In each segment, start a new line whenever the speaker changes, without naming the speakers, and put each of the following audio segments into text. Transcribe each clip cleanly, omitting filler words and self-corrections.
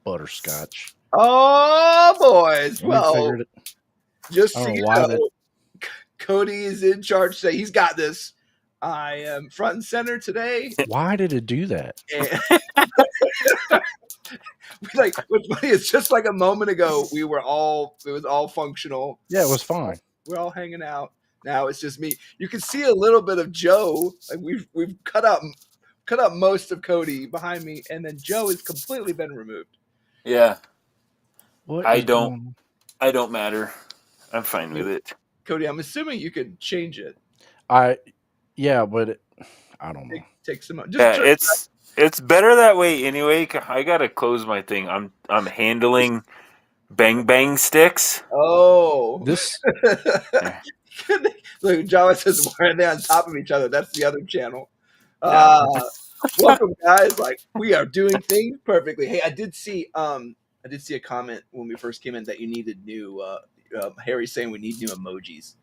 butterscotch.
Oh, boys.
And
Well,
figured it.
just
I
so
don't
you
know why
know,
that.
Cody is in charge today. He's got this. I am front and center today.
Why did it do that?
And like, what's funny is just like a moment ago, it was all functional.
Yeah, it was fine.
We're all hanging out. Now it's just me. You can see a little bit of Joe. Like we've cut up most of Cody behind me, and then Joe has completely been removed.
Yeah.
What
I
is
don't.
going on?
I don't matter. I'm fine with it.
Cody, I'm assuming you could change it.
Yeah, but I don't know.
Take some.
Yeah, it's better that way anyway. I gotta close my thing. I'm handling bang sticks.
Oh,
This
look, Java says, "Why are they on top of each other?" That's the other channel.
Yeah.
Welcome, guys. Like we are doing things perfectly. Hey, I did see a comment when we first came in that you needed new. Harry's saying we need new emojis.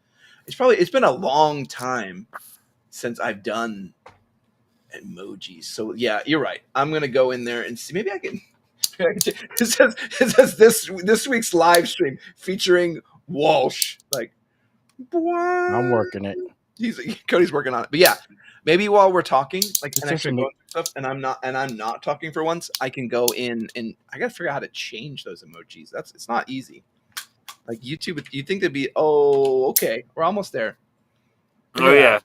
It's been a long time since I've done emojis. So yeah, you're right. I'm gonna go in there and see. Maybe I can. It says this week's live stream featuring Walsh. Like,
I'm working it.
Cody's working on it. But yeah, maybe while we're talking, like,
It's
and
just
actually
a
going through stuff, and I'm not talking for once, I can go in and I gotta figure out how to change those emojis. It's not easy. Like YouTube, you think they'd be okay, we're almost there.
Oh yeah.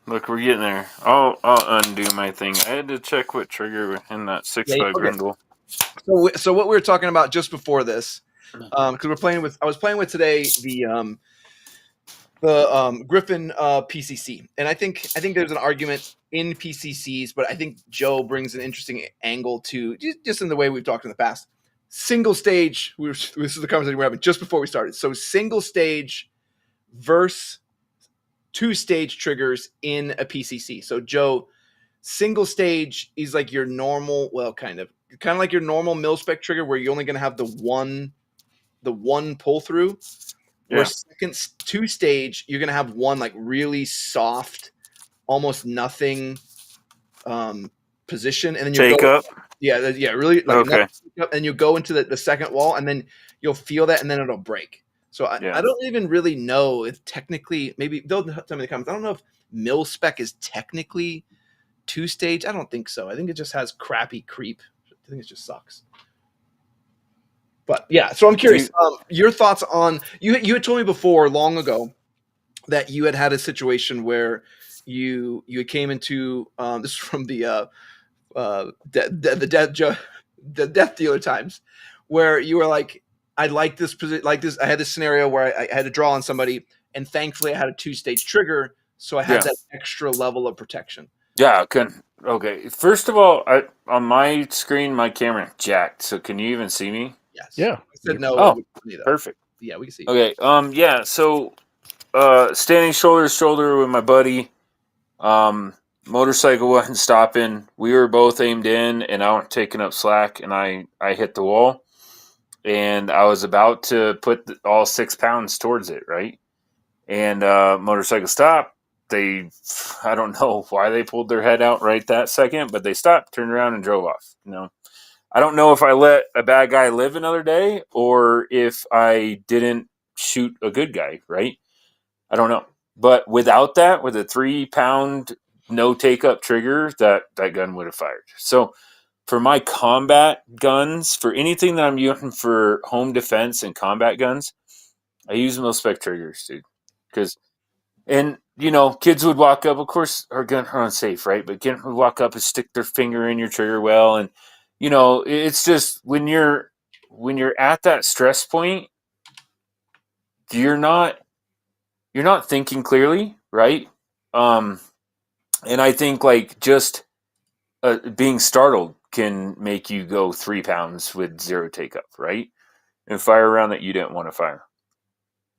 Look, we're getting there. I'll undo my thing. I had to check what trigger in that 6.5 Grindle.
So what we were talking about just before this, because I was playing with today the Griffin PCC, and I think there's an argument in PCCs, but I think Joe brings an interesting angle to just in the way we've talked in the past. Single stage. This is the conversation we're having just before we started. So single stage versus 2-stage triggers in a PCC. So Joe, single stage is like your normal, well, kind of like your normal mil-spec trigger where you're only going to have the one pull through.
Yeah.
Or second 2-stage, you're going to have one like really soft, almost nothing position, and then you
Take
go
up.
Yeah, really like
Okay.
up, and you go into the second wall, and then you'll feel that, and then it'll break. So I don't even really know if technically, maybe they'll tell me in the comments. I don't know if mil spec is technically 2-stage. I don't think so. I think it just has crappy creep. I think it just sucks. But yeah, so I'm curious. Your thoughts on you had told me before long ago that you had a situation where you came into this is from the death dealer times, where you were like, I like this position, like this. I had this scenario where I had to draw on somebody, and thankfully I had a 2-stage trigger, so I had that extra level of protection.
Yeah, okay. First of all, on my screen, my camera jacked. So can you even see me?
Yes.
Yeah.
I said no.
Oh, perfect.
Yeah, we can see.
Okay. Yeah. So, standing shoulder to shoulder with my buddy. Motorcycle wasn't stopping. We were both aimed in, and I was taking up slack, and I hit the wall, and I was about to put all 6 pounds towards it, right? And motorcycle stopped. I don't know why they pulled their head out right that second, but they stopped, turned around, and drove off. I don't know if I let a bad guy live another day or if I didn't shoot a good guy, right? I don't know. But without that, with a 3 pound no take up trigger, that gun would have fired. So for my combat guns, for anything that I'm using for home defense and combat guns, I use mil-spec triggers, dude. And kids would walk up, of course, our guns are unsafe, right? But kids would walk up and stick their finger in your trigger well. And, it's just when you're at that stress point, you're not thinking clearly, right? And I think like just being startled can make you go 3 pounds with 0 take up, right? And fire around that you didn't want to fire.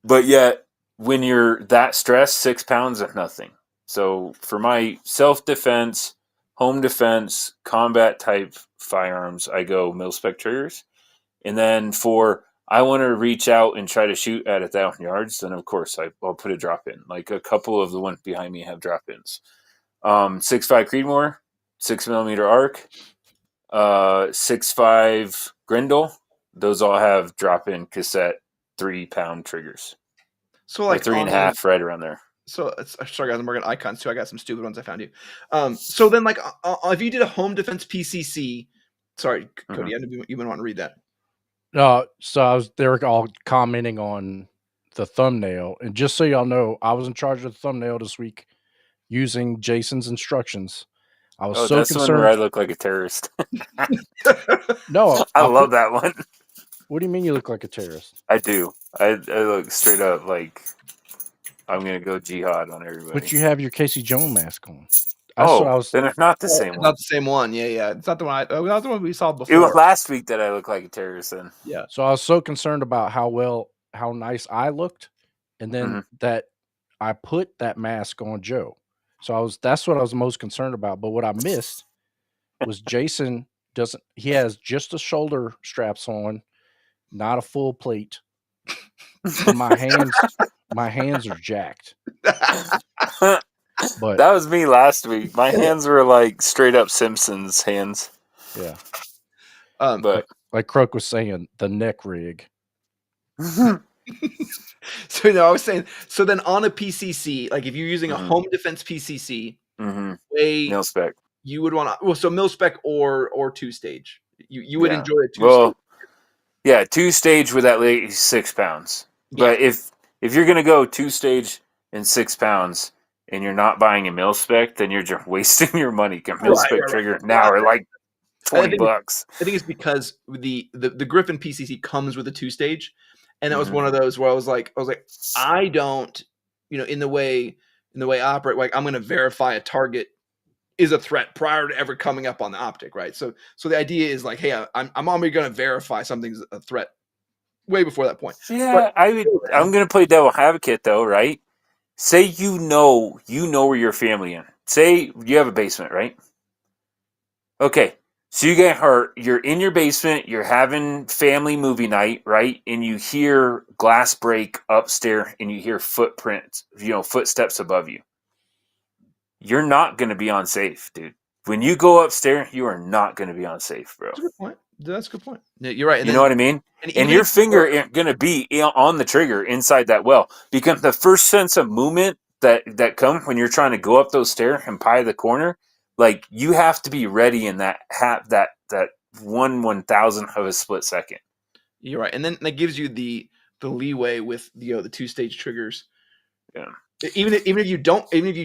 But yet, when you're that stressed, 6 pounds is nothing. So for my self-defense, home defense, combat type firearms, I go mil-spec triggers. And then I want to reach out and try to shoot at 1,000 yards, then of course I'll put a drop in. Like a couple of the ones behind me have drop ins. 6.5 Creedmoor, 6mm arc, 6.5 Grindle. Those all have drop-in cassette 3-pound triggers.
So
Or
like
3.5, right around there.
So sorry guys, I'm working icons too. I got some stupid ones I found you. So then like if you did a home defense PCC, sorry Cody, I know you've been wanting to read that.
So they were all commenting on the thumbnail, and just so y'all know, I was in charge of the thumbnail this week using Jason's instructions. I was so
that's the one where
concerned.
I look like a terrorist.
No,
I love that one.
What do you mean you look like a terrorist?
I do. I look straight up like I'm gonna go jihad on everybody.
But you have your Casey Jones mask on.
Then it's not the same one.
Not the same one. Yeah. It's not the one. Not the one we saw before.
It was last week that I looked like a terrorist. Then
yeah.
So I was so concerned about how nice I looked, and then that I put that mask on Joe. So that's what I was most concerned about. But what I missed was Jason he has just the shoulder straps on, not a full plate. And my hands are jacked. But
that was me last week. My hands were like straight up Simpsons hands.
Yeah.
But
like Croak was saying, the neck rig.
So I was saying, so then on a PCC, like if you're using a home defense PCC,
mil spec,
you would want to so mil spec or 2-stage. You would enjoy a 2-stage.
Well, yeah, 2-stage with at least 6 pounds. Yeah. But if you're gonna go 2-stage and 6 pounds and you're not buying a mil spec, then you're just wasting your money. Mil spec trigger now are like $20.
I think it's because the Griffin PCC comes with a 2-stage, and that was one of those where I was like, I don't, in the way I operate, like I'm going to verify a target is a threat prior to ever coming up on the optic, right? So the idea is like, hey, I'm only going to verify something's a threat way before that point.
Yeah, I'm going to play devil advocate though, right? Say you know where your family is. Say you have a basement, right? Okay, so you get hurt. You're in your basement. You're having family movie night, right? And you hear glass break upstairs, and you hear footprints, footsteps above you. You're not going to be on safe, dude. When you go upstairs, you are not going to be on safe, bro.
That's a good point. Yeah, you're right.
You know what I mean? And your finger ain't going to be on the trigger inside that well, because the first sense of movement that comes when you're trying to go up those stairs and pie the corner, like you have to be ready in that 1/1000th of a split second.
You're right, and then that gives you the leeway with the 2-stage triggers.
Yeah.
Even if you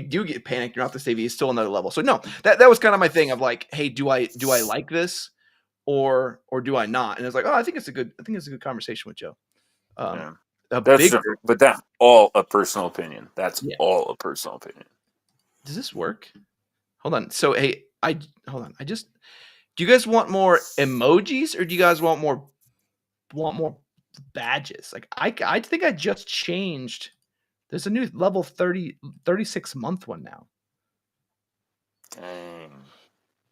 do get panicked, you're not the safety. It's still another level. So no, that was kind of my thing of like, hey, do I like this, or do I not? And it's like, oh, I think it's a good conversation with Joe.
But that's all a personal opinion. All a personal opinion.
Does this work? Hold on. So hey, hold on. Do you guys want more emojis, or do you guys want more badges? Like I think I just changed. There's a new level 36 month one now.
Dang.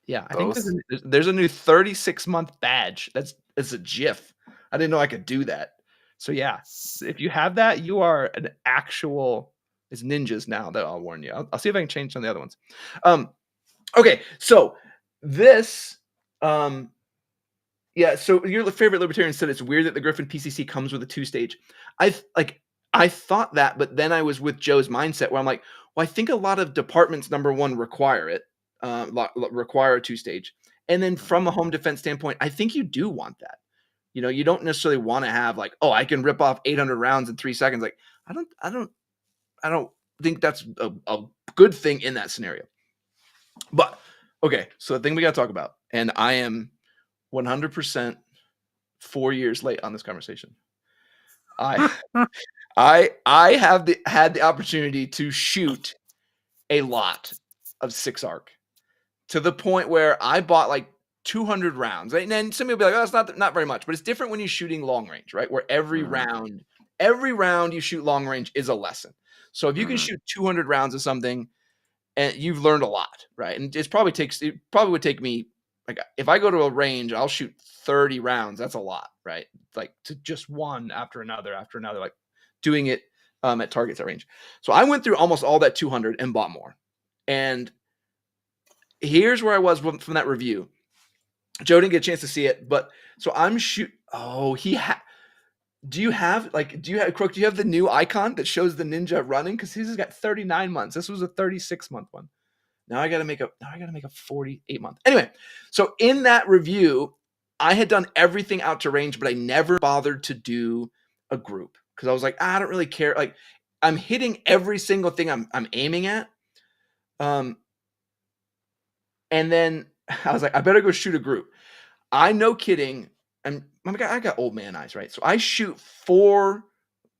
Yeah, I think there's a new 36 month badge. It's a GIF. I didn't know I could do that. So yeah, if you have that, you are an actual. It's ninjas now. That I'll warn you. I'll see if I can change some of the other ones. Okay, so this. Yeah, so your favorite libertarian said it's weird that the Griffin PCC comes with a 2-stage. I thought that, but then I was with Joe's mindset where I'm like, well, I think a lot of departments, number one, require it, require a 2-stage. And then from a home defense standpoint, I think you do want that. You don't necessarily want to have like, oh, I can rip off 800 rounds in 3 seconds. Like, I don't think that's a good thing in that scenario. But okay, so the thing we got to talk about, and I am 100% 4 years late on this conversation. I have had the opportunity to shoot a lot of 6-arc to the point where I bought like 200 rounds. Right? And then some people be like, oh, that's not very much, but it's different when you're shooting long range, right? Where every round you shoot long range is a lesson. So if you can shoot 200 rounds of something, and you've learned a lot, right? And it probably would take me, like, if I go to a range, I'll shoot 30 rounds. That's a lot, right? Like to just one after another, like doing it at targets at range. So I went through almost all that 200 and bought more. And here's where I was from that review. Joe didn't get a chance to see it, but so I'm Oh, do you have Crook? Do you have the new icon that shows the ninja running? Because his has got 39 months. This was a 36-month one. Now I gotta make a 48-month. Anyway, so in that review, I had done everything out to range, but I never bothered to do a group because I was like, I don't really care. Like, I'm hitting every single thing I'm aiming at. And then I was like, I better go shoot a group. No kidding. I got old man eyes, right? So I shoot 4.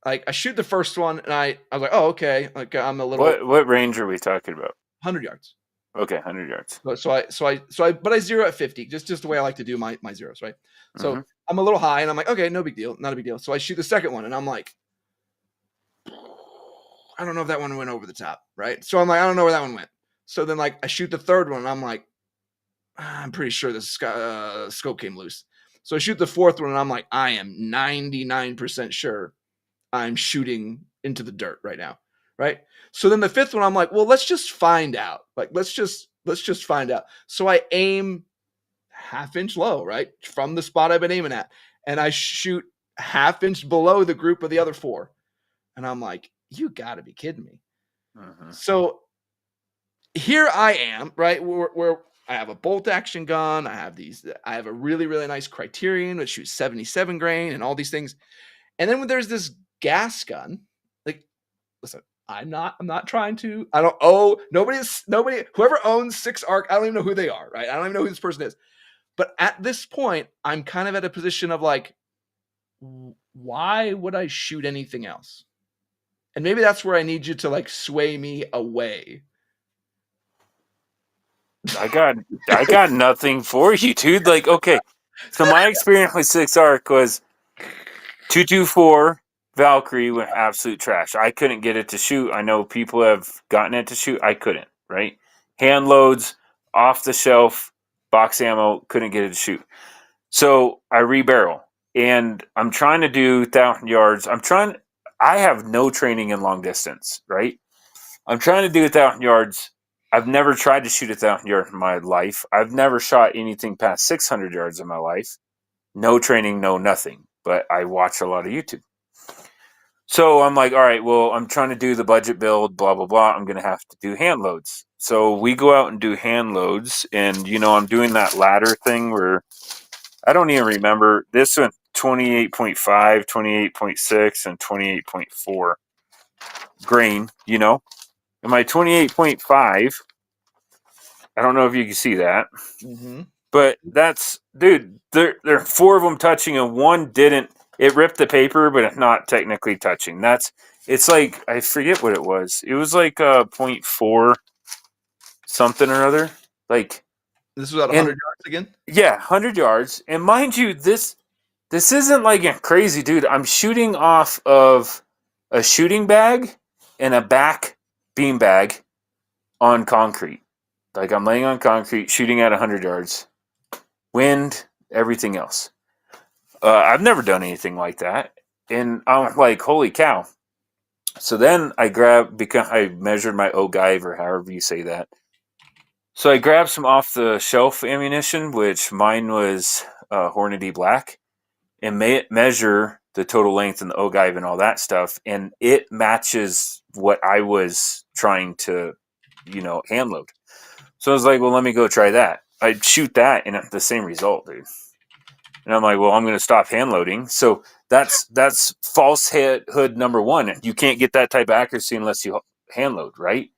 Like, I shoot the first one, and I was like, oh, okay. Like, I'm a little.
What range are we talking about?
100 yards.
Okay, 100 yards.
But I zero at 50, just the way I like to do my zeros, right? So I'm a little high, and I'm like, okay, no big deal, not a big deal. So I shoot the second one, and I'm like, I don't know if that one went over the top, right? So I'm like, I don't know where that one went. So then, like, I shoot the third one, and I'm like, I'm pretty sure the scope came loose. So I shoot the fourth one, and I'm like, I am 99% sure I'm shooting into the dirt right now, right? So then the fifth one, I'm like, well, let's just find out. Like, let's just find out. So I aim half-inch low, right, from the spot I've been aiming at, and I shoot half-inch below the group of the other 4, and I'm like, you got to be kidding me. So here I am, right, where I have a bolt action gun. I have a really, really nice Criterion which shoots 77 grain and all these things. And then when there's this gas gun, like, listen, I'm not trying to, I don't owe nobody, whoever owns 6-ARC, I don't even know who they are, right? I don't even know who this person is. But at this point, I'm kind of at a position of like, why would I shoot anything else? And maybe that's where I need you to like sway me away.
I got nothing for you, dude. Like, okay, so my experience with 6-ARC was 224 Valkyrie went absolute trash. I couldn't get it to shoot. I know people have gotten it to shoot. I couldn't, right? Hand loads, off the shelf, box ammo, couldn't get it to shoot. So I rebarrel, and I'm trying to do 1,000 yards. I have no training in long distance, right? I'm trying to do 1,000 yards. I've never tried to shoot 1,000 yards in my life. I've never shot anything past 600 yards in my life. No training, no nothing. But I watch a lot of YouTube. So I'm like, all right, well, I'm trying to do the budget build, blah, blah, blah. I'm going to have to do hand loads. So we go out and do hand loads. And, I'm doing that ladder thing where I don't even remember. This one, 28.5, 28.6, and 28.4 grain, And my 28.5, I don't know if you can see that. But that's, dude, there are 4 of them touching and one didn't. It ripped the paper, but it's not technically touching. It's like, I forget what it was. It was like 0.4 something or other. Like,
this was at 100 yards again?
Yeah, 100 yards. And mind you, this isn't like a crazy, dude. I'm shooting off of a shooting bag and a back beam bag on concrete. Like, I'm laying on concrete, shooting at 100 yards. Wind, everything else. I've never done anything like that. And I'm like, holy cow. So then because I measured my ogive, or however you say that. So I grabbed some off the shelf ammunition, which mine was Hornady Black, and measure the total length and the ogive and all that stuff. And it matches what I was trying to, hand load. So I was like, well, let me go try that. I'd shoot that and the same result, dude. And I'm like, well, I'm going to stop hand loading. So that's false hood number 1. You can't get that type of accuracy unless you hand load, right?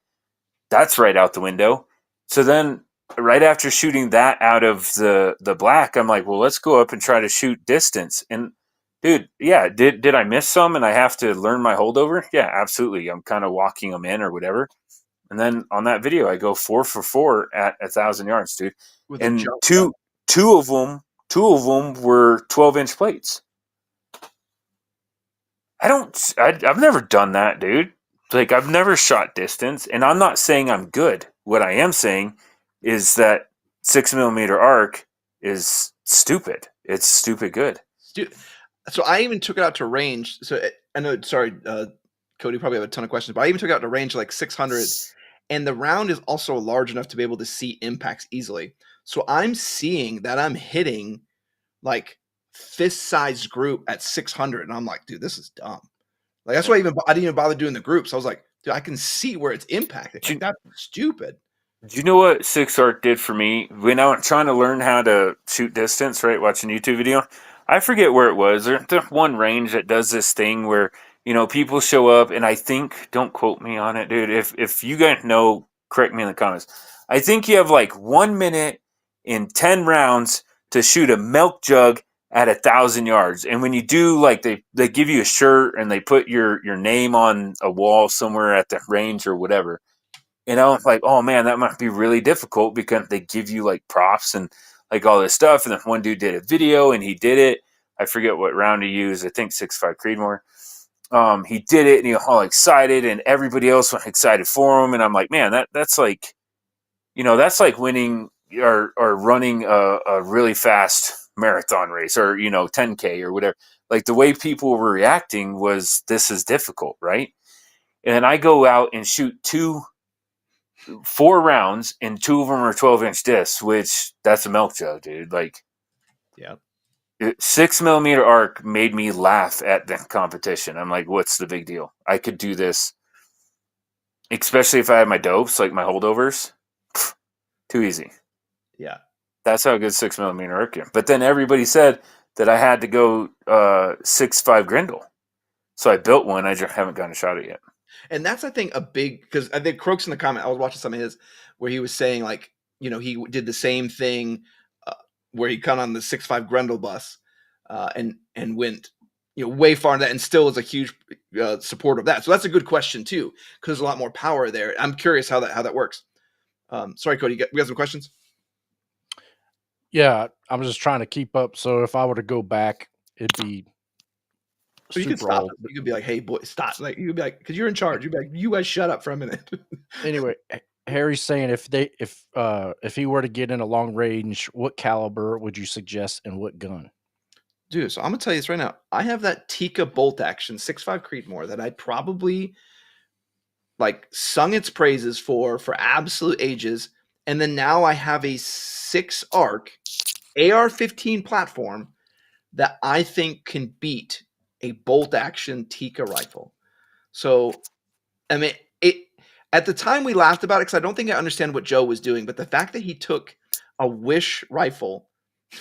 That's right out the window. So then right after shooting that out of the black, I'm like, well, let's go up and try to shoot distance. And dude, yeah, did I miss some and I have to learn my holdover? Yeah, absolutely. I'm kind of walking them in or whatever. And then on that video, I go 4 for 4 at 1,000 yards, dude. And two of them were 12-inch plates. I've never done that, dude. Like, I've never shot distance, and I'm not saying I'm good. What I am saying is that 6mm arc is stupid. It's stupid good.
So I even took it out to range. So I know, sorry, Cody, probably have a ton of questions, but I even took it out to range like 600, and the round is also large enough to be able to see impacts easily. So I'm seeing that I'm hitting like fist-sized group at 600, and I'm like, dude, this is dumb. Like that's why I didn't even bother doing the groups. I was like, dude, I can see where it's impacting. Like that's stupid.
Do you know what 6-arc did for me when I was trying to learn how to shoot distance? Right, watching a YouTube video. I forget where it was. There's one range that does this thing where people show up, and I think, don't quote me on it, dude. If you guys know, correct me in the comments. I think you have like 1 minute in 10 rounds to shoot a milk jug at 1,000 yards. And when you do, like they give you a shirt and they put your name on a wall somewhere at the range or whatever. Like, oh man, that might be really difficult because they give you like props and like all this stuff. And then one dude did a video and he did it. I forget what round he used. I think 6.5 Creedmoor. He did it and he was all excited and everybody else was excited for him. And I'm like, man, that's like, that's like winning or running a really fast marathon race or, 10K or whatever. Like the way people were reacting was, this is difficult, right? And I go out and shoot 4 rounds and 2 of them are 12-inch discs, which that's a milk jug, dude. Like,
yeah,
6mm arc made me laugh at the competition. I'm like, what's the big deal? I could do this, especially if I had my dopes, like my holdovers. Too easy.
Yeah,
that's how good 6mm arc is. But then everybody said that I had to go 6.5 Grindle, so I built one. I just haven't gotten a shot at it yet.
And that's, I think, a big, because I think Croaks in the comment, I was watching some of his where he was saying like, he did the same thing where he got on the 6.5 Grendel bus and went, way far in that and still is a huge supporter of that. So that's a good question too, because there's a lot more power there. I'm curious how that works. Sorry, Cody, we got some questions?
Yeah, I'm just trying to keep up. So if I were to go back, it'd be
so you could stop old. You could be like, hey, boy, stop. Like, you could be like, because you're in charge. You'd be like, you guys shut up for a minute.
Anyway, Harry's saying if he were to get in a long range, what caliber would you suggest and what gun?
Dude, so I'm going to tell you this right now. I have that Tika bolt action 6.5 Creedmoor that I probably like sung its praises for absolute ages. And then now I have a 6-arc AR-15 platform that I think can beat a bolt action Tika rifle. So, I mean, at the time we laughed about it because I don't think I understand what Joe was doing, but the fact that he took a Wish rifle,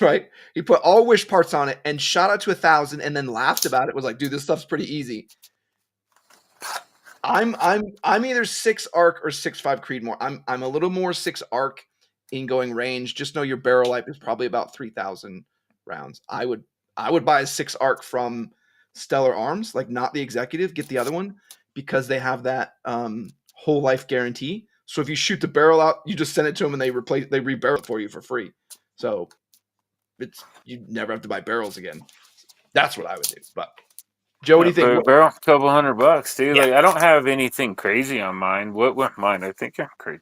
right? He put all Wish parts on it and shot out to 1,000 and then laughed about it, was like, dude, this stuff's pretty easy. I'm either 6-arc or 6.5 Creedmoor. I'm a little more 6-arc in going range. Just know your barrel life is probably about 3,000 rounds. I would buy a 6-arc from Stellar Arms, like not the executive, get the other one because they have that whole life guarantee. So if you shoot the barrel out, you just send it to them and they rebarrel it for you for free. So you never have to buy barrels again. That's what I would do. But Joe, what do you think?
Barrel, a couple $100, dude. Yeah. Like I don't have anything crazy on mine. What went mine? I think I'm crazy.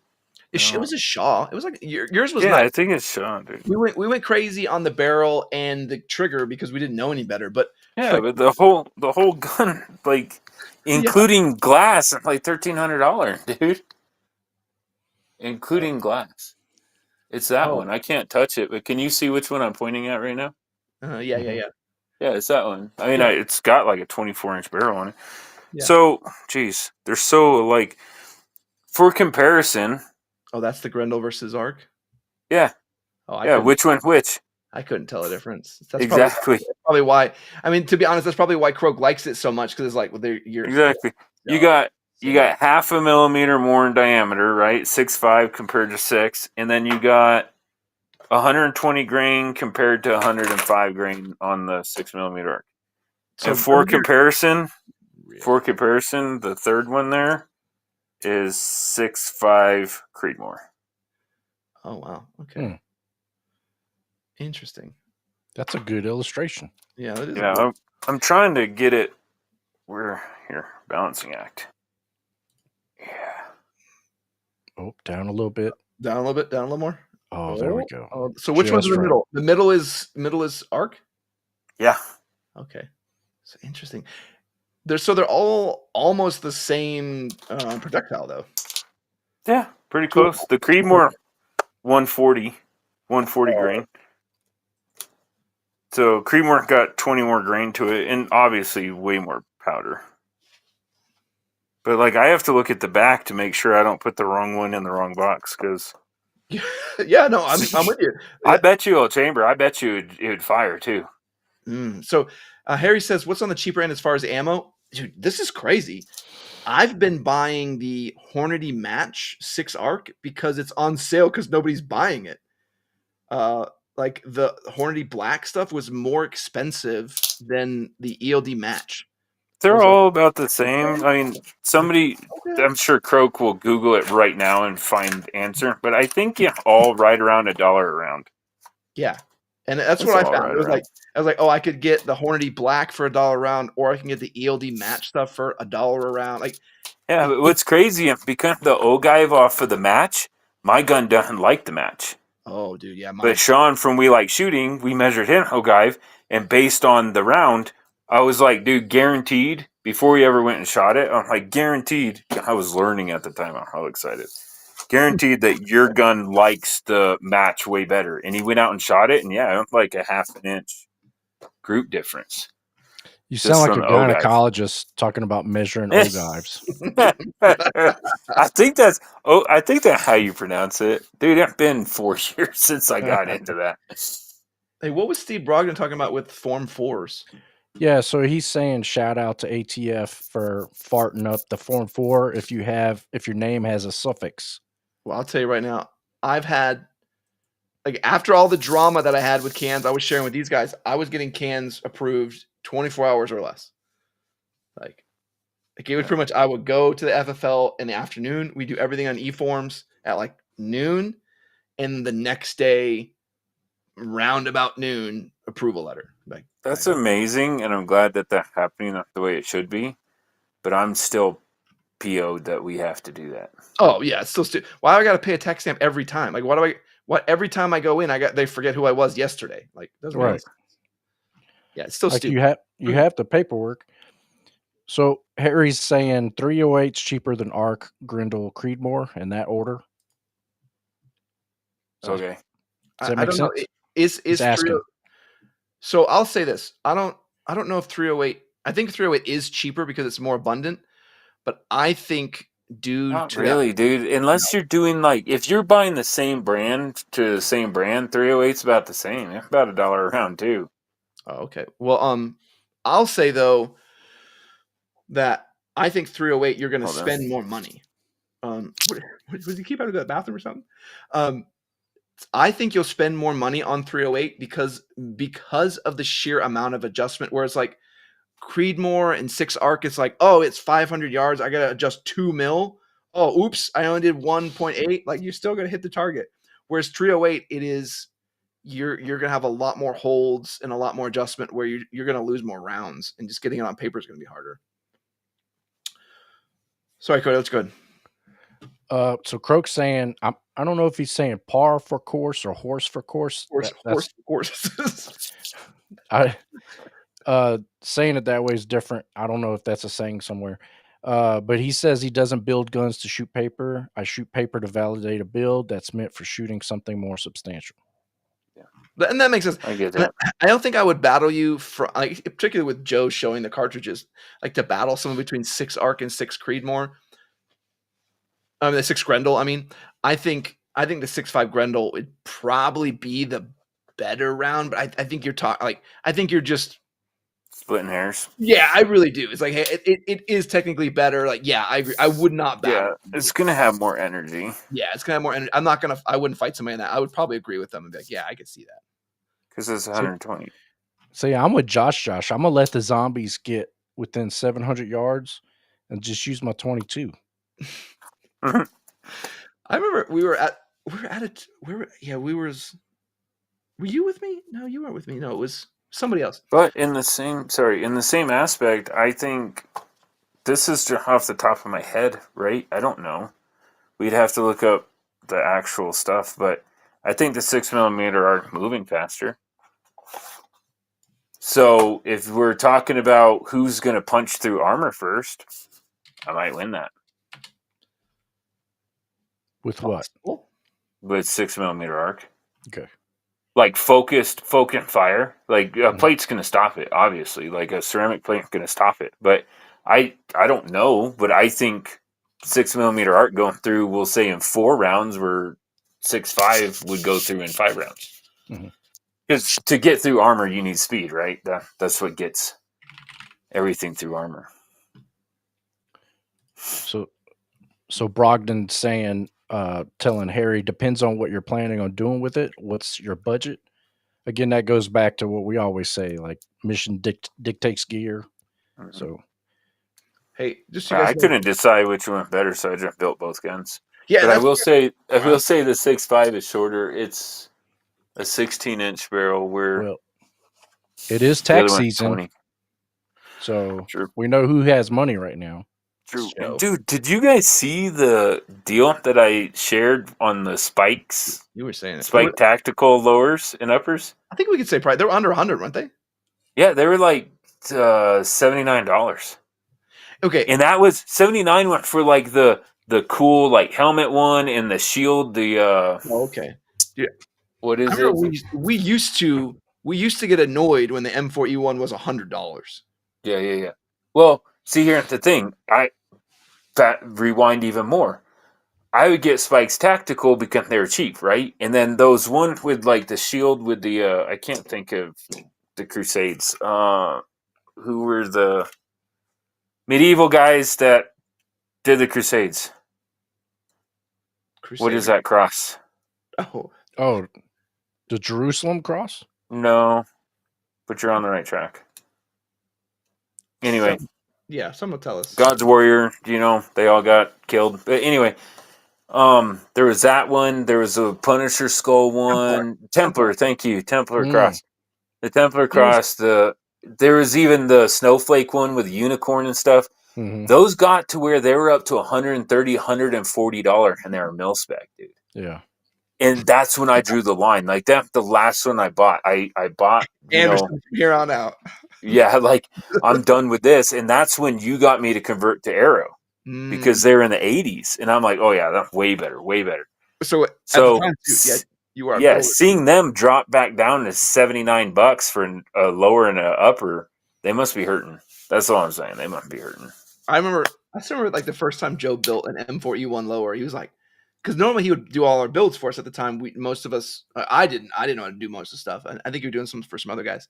It was a Shaw. It was like yours was.
Yeah,
not.
I think it's Shaw, dude.
We went crazy on the barrel and the trigger because we didn't know any better. But
yeah, but the whole gun, like including glass, like $1,300, dude. Including glass. It's that one. I can't touch it, but can you see which one I'm pointing at right now?
Yeah.
Yeah, it's that one. I mean, it's got like a 24-inch barrel on it.
Yeah.
So, geez, they're so like, for comparison.
Oh, that's the Grendel versus Arc?
Yeah.
Oh,
yeah, which one which?
I couldn't tell the difference. That's
exactly.
Probably why. I mean, to be honest, that's probably why Croak likes it so much because it's like, well, you're
exactly. You got 0.5 millimeter more in diameter, right? 6.5 compared to 6, and then you got 120 grain compared to 105 grain on the 6mm arc. So and for comparison, the third one there is 6.5 Creedmoor.
Oh wow! Okay, interesting.
That's a good illustration.
Yeah, that is.
Yeah, I'm trying to get it. We're here, balancing act. Yeah.
Oh, down a little bit.
Down a little bit. Down a little more.
Oh, there we go.
Oh, so which one's in the middle? The middle is arc?
Yeah.
Okay. So interesting. They're all almost the same projectile though.
Yeah, pretty close. The Creedmoor 140 140 grain. So Creedmoor got 20 more grain to it, and obviously way more powder. But like, I have to look at the back to make sure I don't put the wrong one in the wrong box. Because
yeah, no, I'm with you.
I bet you a chamber. I bet you it would fire too.
So Harry says, "What's on the cheaper end as far as ammo?" Dude, this is crazy. I've been buying the Hornady Match 6 Arc because it's on sale because nobody's buying it. Like the Hornady Black stuff was more expensive than the ELD Match.
They're all about the same. I mean, somebody, I'm sure Croak will Google it right now and find the answer, but I think all right around $1 a round.
Yeah. And that's what I found. Right, it was like, I was like, oh, I could get the Hornady Black for $1 a round, or I can get the ELD Match stuff for $1 a round. Like,
yeah, but what's crazy, because the Ogive off of the Match, my gun doesn't like the Match.
Oh, dude, yeah.
But Sean from We Like Shooting, we measured him Ogive, and based on the round, I was like, dude, guaranteed, before we ever went and shot it, I'm like, guaranteed, I was learning at the time, I'm how excited. Guaranteed that your gun likes the Match way better. And he went out and shot it, and like a half an inch group difference.
You sound like a gynecologist talking about measuring ogives.
I think that's how you pronounce it. Dude, it's been 4 years since I got into that.
Hey, what was Steve Brogdon talking about with Form 4s?
Yeah, so he's saying shout out to ATF for farting up the Form 4 if your name has a suffix.
Well, I'll tell you right now, I've had, like, after all the drama that I had with cans, I was sharing with these guys, I was getting cans approved 24 hours or less. Like it was pretty much, I would go to the FFL in the afternoon. We do everything on e-forms at like noon, and the next day, round about noon, approval letter. Like,
that's amazing, and I'm glad that that's happening the way it should be. But I'm still PO'd that we have to do that.
Oh yeah, it's still why do I got to pay a tax stamp every time? Like, what every time I go in, they forget who I was yesterday. Like, doesn't make sense. Yeah, it's still
like
stupid.
You have the paperwork. So Harry's saying 308's cheaper than Arc, Grendel, Creedmoor in that order.
Okay.
Does that make sense?
Know. Is 308? So I'll say this. I don't know if 308. I think 308 is cheaper because it's more abundant, but I think
dude, unless you're doing, like, if you're buying the same brand to the same brand, 308's about the same. It's about $1 a round too.
Oh, okay. Well, I'll say though that I think 308 you're going to spend more money. Was he keep out of the bathroom or something? I think you'll spend more money on 308 because of the sheer amount of adjustment. Whereas like Creedmoor and 6 Arc, it's like, oh, it's 500 yards. I got to adjust 2 mil. Oh, oops, I only did 1.8. Like, you're still going to hit the target. Whereas 308, it is, you're going to have a lot more holds and a lot more adjustment where you're going to lose more rounds, and just getting it on paper is going to be harder. Sorry, Cody, that's good.
So Croak's saying, I don't know if he's saying par for course or horse for course.
Horse for course.
Saying it that way is different. I don't know if that's a saying somewhere. But he says he doesn't build guns to shoot paper. I shoot paper to validate a build that's meant for shooting something more substantial.
Yeah. And that makes sense.
I get that.
I don't think I would battle you for, like, particularly with Joe showing the cartridges, like to battle someone between 6 Arc and 6 Creedmoor. The 6 Grendel. I mean, I think the 6.5 Grendel would probably be the better round, but I think you're talking, like, I think you're just
splitting hairs.
Yeah, I really do. It's like, hey, it is technically better. Like, yeah, I agree. I would not battle.
Yeah, it's gonna have more energy.
Yeah, it's gonna have more energy. I wouldn't fight somebody in that. I would probably agree with them and be like, yeah, I could see that.
Because it's 120.
So yeah, I'm with Josh. I'm gonna let the zombies get within 700 yards and just use my 22.
I remember were you with me? No, you weren't with me. No, it was somebody else.
But in the same aspect, I think this is just off the top of my head, right? I don't know. We'd have to look up the actual stuff, but I think the 6mm are moving faster. So if we're talking about who's going to punch through armor first, I might win that.
With what?
With
6mm arc.
Okay.
like focused fire. Like a plate's going to stop it, obviously. Like a ceramic plate's going to stop it. But I don't know. But I think 6mm arc going through, we'll say in 4 rounds, where 6.5 would go through in 5 rounds. Because to get through armor, you need speed, right? That's what gets everything through armor.
So Brogdon's saying, telling Harry, depends on what you're planning on doing with it. What's your budget? Again, that goes back to what we always say, like mission dictates gear. So,
hey, just so you guys
I couldn't decide which one better, so I just built both guns.
Yeah,
but I will say the 6.5 is shorter. It's a 16-inch barrel. Where
it is tax season, 20. So we know who has money right now.
True. And dude, did you guys see the deal that I shared on the spikes?
You were saying it.
Spike tactical lowers and uppers?
I think we could say probably they were under 100, weren't they?
Yeah, they were like $79.
Okay.
And that was 79 went for like the cool like helmet one and the shield,
okay. Yeah.
What is it?
We used to get annoyed when the M4E1 was $100.
Yeah. Well, see, here's the thing. Rewind even more. I would get Spikes Tactical because they were cheap, right? And then those one with like the shield with the I can't think of the Crusades. Who were the medieval guys that did the Crusades? What is that cross?
Oh, the Jerusalem cross?
No, but you're on the right track. Anyway.
Someone tell us.
God's Warrior, they all got killed. But anyway, there was that one. There was a Punisher skull one. Templar, thank you. Templar cross. The Templar cross. There was even the Snowflake one with unicorn and stuff. Those got to where they were up to $130, $140, and they were mil spec, dude.
Yeah.
And that's when I drew the line. Like that's the last one I bought. I bought
Anderson from here on out.
Yeah, like I'm done with this. And that's when you got me to convert to Arrow because they're in the 80s. And I'm like, oh yeah, that's way better.
So at the time, you are.
Yeah, seeing them drop back down to $79 for a lower and an upper, they must be hurting. That's all I'm saying. They must be hurting.
I remember like the first time Joe built an M4E1 lower, he was like, because normally he would do all our builds for us at the time. Most of us, I didn't know how to do most of the stuff. I think you were doing some for some other guys.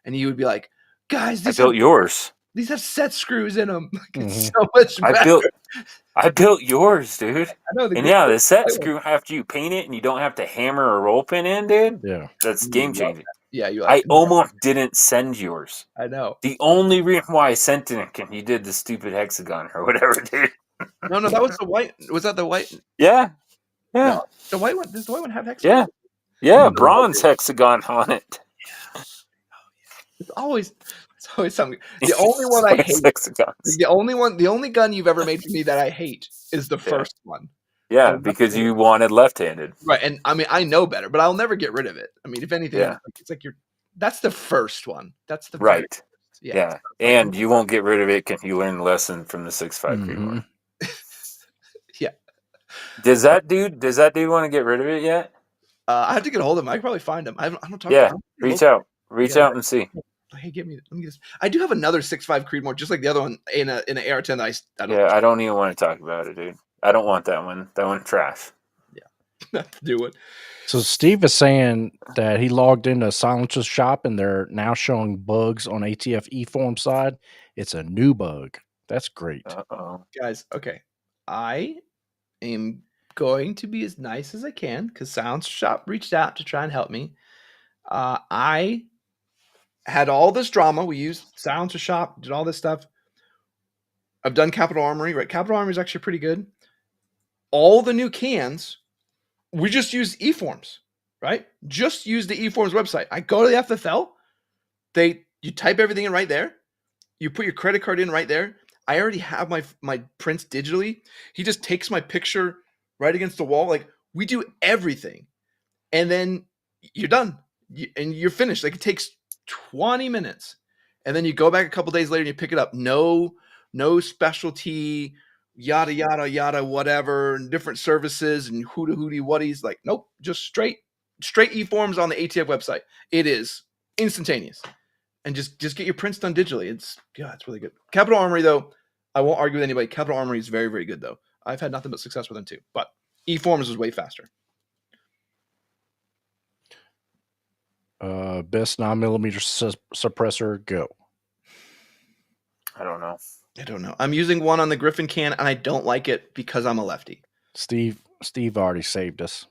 And he would be like, guys,
I built yours.
These have set screws in them. Like, it's so much better.
I built yours, dude. I know, the set screw, after you paint it and you don't have to hammer a roll pin in, dude.
Yeah.
That's game changing.
Yeah,
I almost didn't send yours.
I know.
The only reason why I sent it, because you did the stupid hexagon or whatever, dude.
No, that was the white. Was that the white?
Yeah.
No, the white one. Does the white one have hexagon?
Yeah, bronze hexagon on it.
It's always something. The only one I hate.
Hexagons.
The only gun you've ever made for me that I hate is the first one.
Yeah, because you wanted left-handed.
Right, and I mean I know better, but I'll never get rid of it. I mean, if anything, it's like that's the first one. That's the
right.
Yeah.
And you won't get rid of it because you learned the lesson from the 6.5 Creedmoor.
Yeah.
Does that dude want to get rid of it yet?
I have to get a hold of him. I can probably find him. I don't talk.
Yeah, reach out and see.
Hey, let me get this. I do have another 6.5 Creedmoor, just like the other one in an AR-10 that I don't.
Yeah, I don't even want to talk about it, dude. I don't want that one. That one's trash.
Yeah, do it.
So Steve is saying that he logged into Silencer's shop and they're now showing bugs on ATF eForm side. It's a new bug. That's great.
Guys, okay. I am going to be as nice as I can because Silencer shop reached out to try and help me. I had all this drama. We used Silencer shop, did all this stuff. I've done Capital Armory, right? Capital Armory is actually pretty good. All the new cans, we just use eForms, right? Just use the eForms website. I go to the FFL. You type everything in right there. You put your credit card in right there. I already have my prints digitally. He just takes my picture right against the wall. Like, we do everything. And then you're done. And you're finished. Like, it takes 20 minutes. And then you go back a couple days later and you pick it up. No specialty, yada, yada, yada, whatever, and different services and hooty whaties. Like, nope, just straight straight e-forms on the ATF website. It is instantaneous. And just get your prints done digitally. It's really good. Capital Armory, though, I won't argue with anybody. Capital Armory is very, very good, though. I've had nothing but success with them too. But e-forms is way faster.
Best 9mm suppressor, go.
I don't know.
I'm using one on the Griffin can, and I don't like it because I'm a lefty.
Steve already saved us.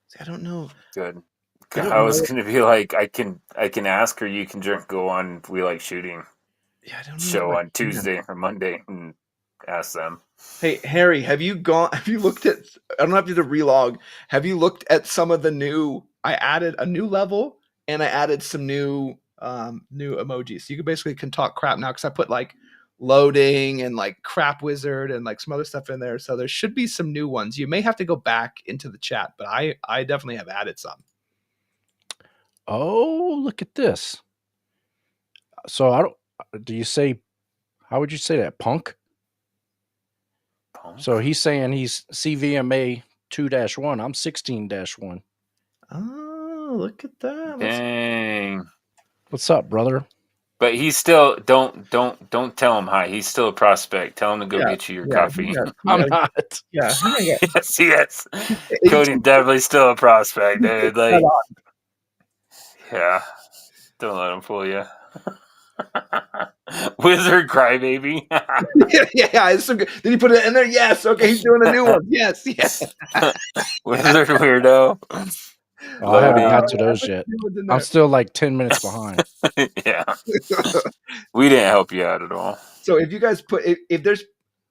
See, I don't know.
Good. I was going to be like, I can ask her. You can go on We Like Shooting.
Yeah, I don't know.
Show on Tuesday or Monday and ask them.
Hey, Harry, have you looked at? I don't have to relog. Have you looked at some of the new? I added a new level and I added some new emojis. So you basically can talk crap now because I put like loading and like crap wizard and like some other stuff in there. So there should be some new ones. You may have to go back into the chat, but I definitely have added some.
Oh, look at this. So do you say, how would you say that? Punk? So he's saying he's CVMA 2-1. I'm 16-1.
Oh, look at that.
Dang.
What's up, brother?
But he's still don't tell him hi. He's still a prospect. Tell him to go get you your coffee.
I'm not.
Yeah.
yes. Cody's definitely still a prospect, dude. Like, yeah. Don't let him fool you. Wizard Crybaby.
yeah, it's so good. Did he put it in there? Yes. Okay, he's doing a new one. Yes.
Wizard Weirdo.
I haven't got to those yet. I'm still like 10 minutes behind.
Yeah. We didn't help you out at all.
So if you guys put, if there's,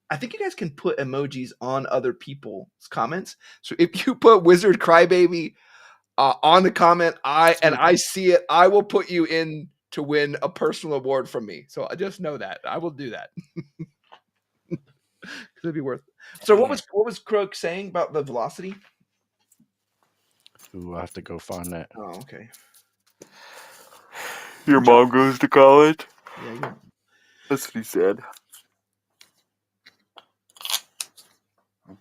I think you guys can put emojis on other people's comments. So if you put Wizard Crybaby on the comment, I see it, I will put you in to win a personal award from me. So I just know that I will do that. It'd be worth it. So what was Croak saying about the velocity?
Ooh, I have to go find that.
Oh, okay.
Your mom goes to college?
Yeah.
That's what he said.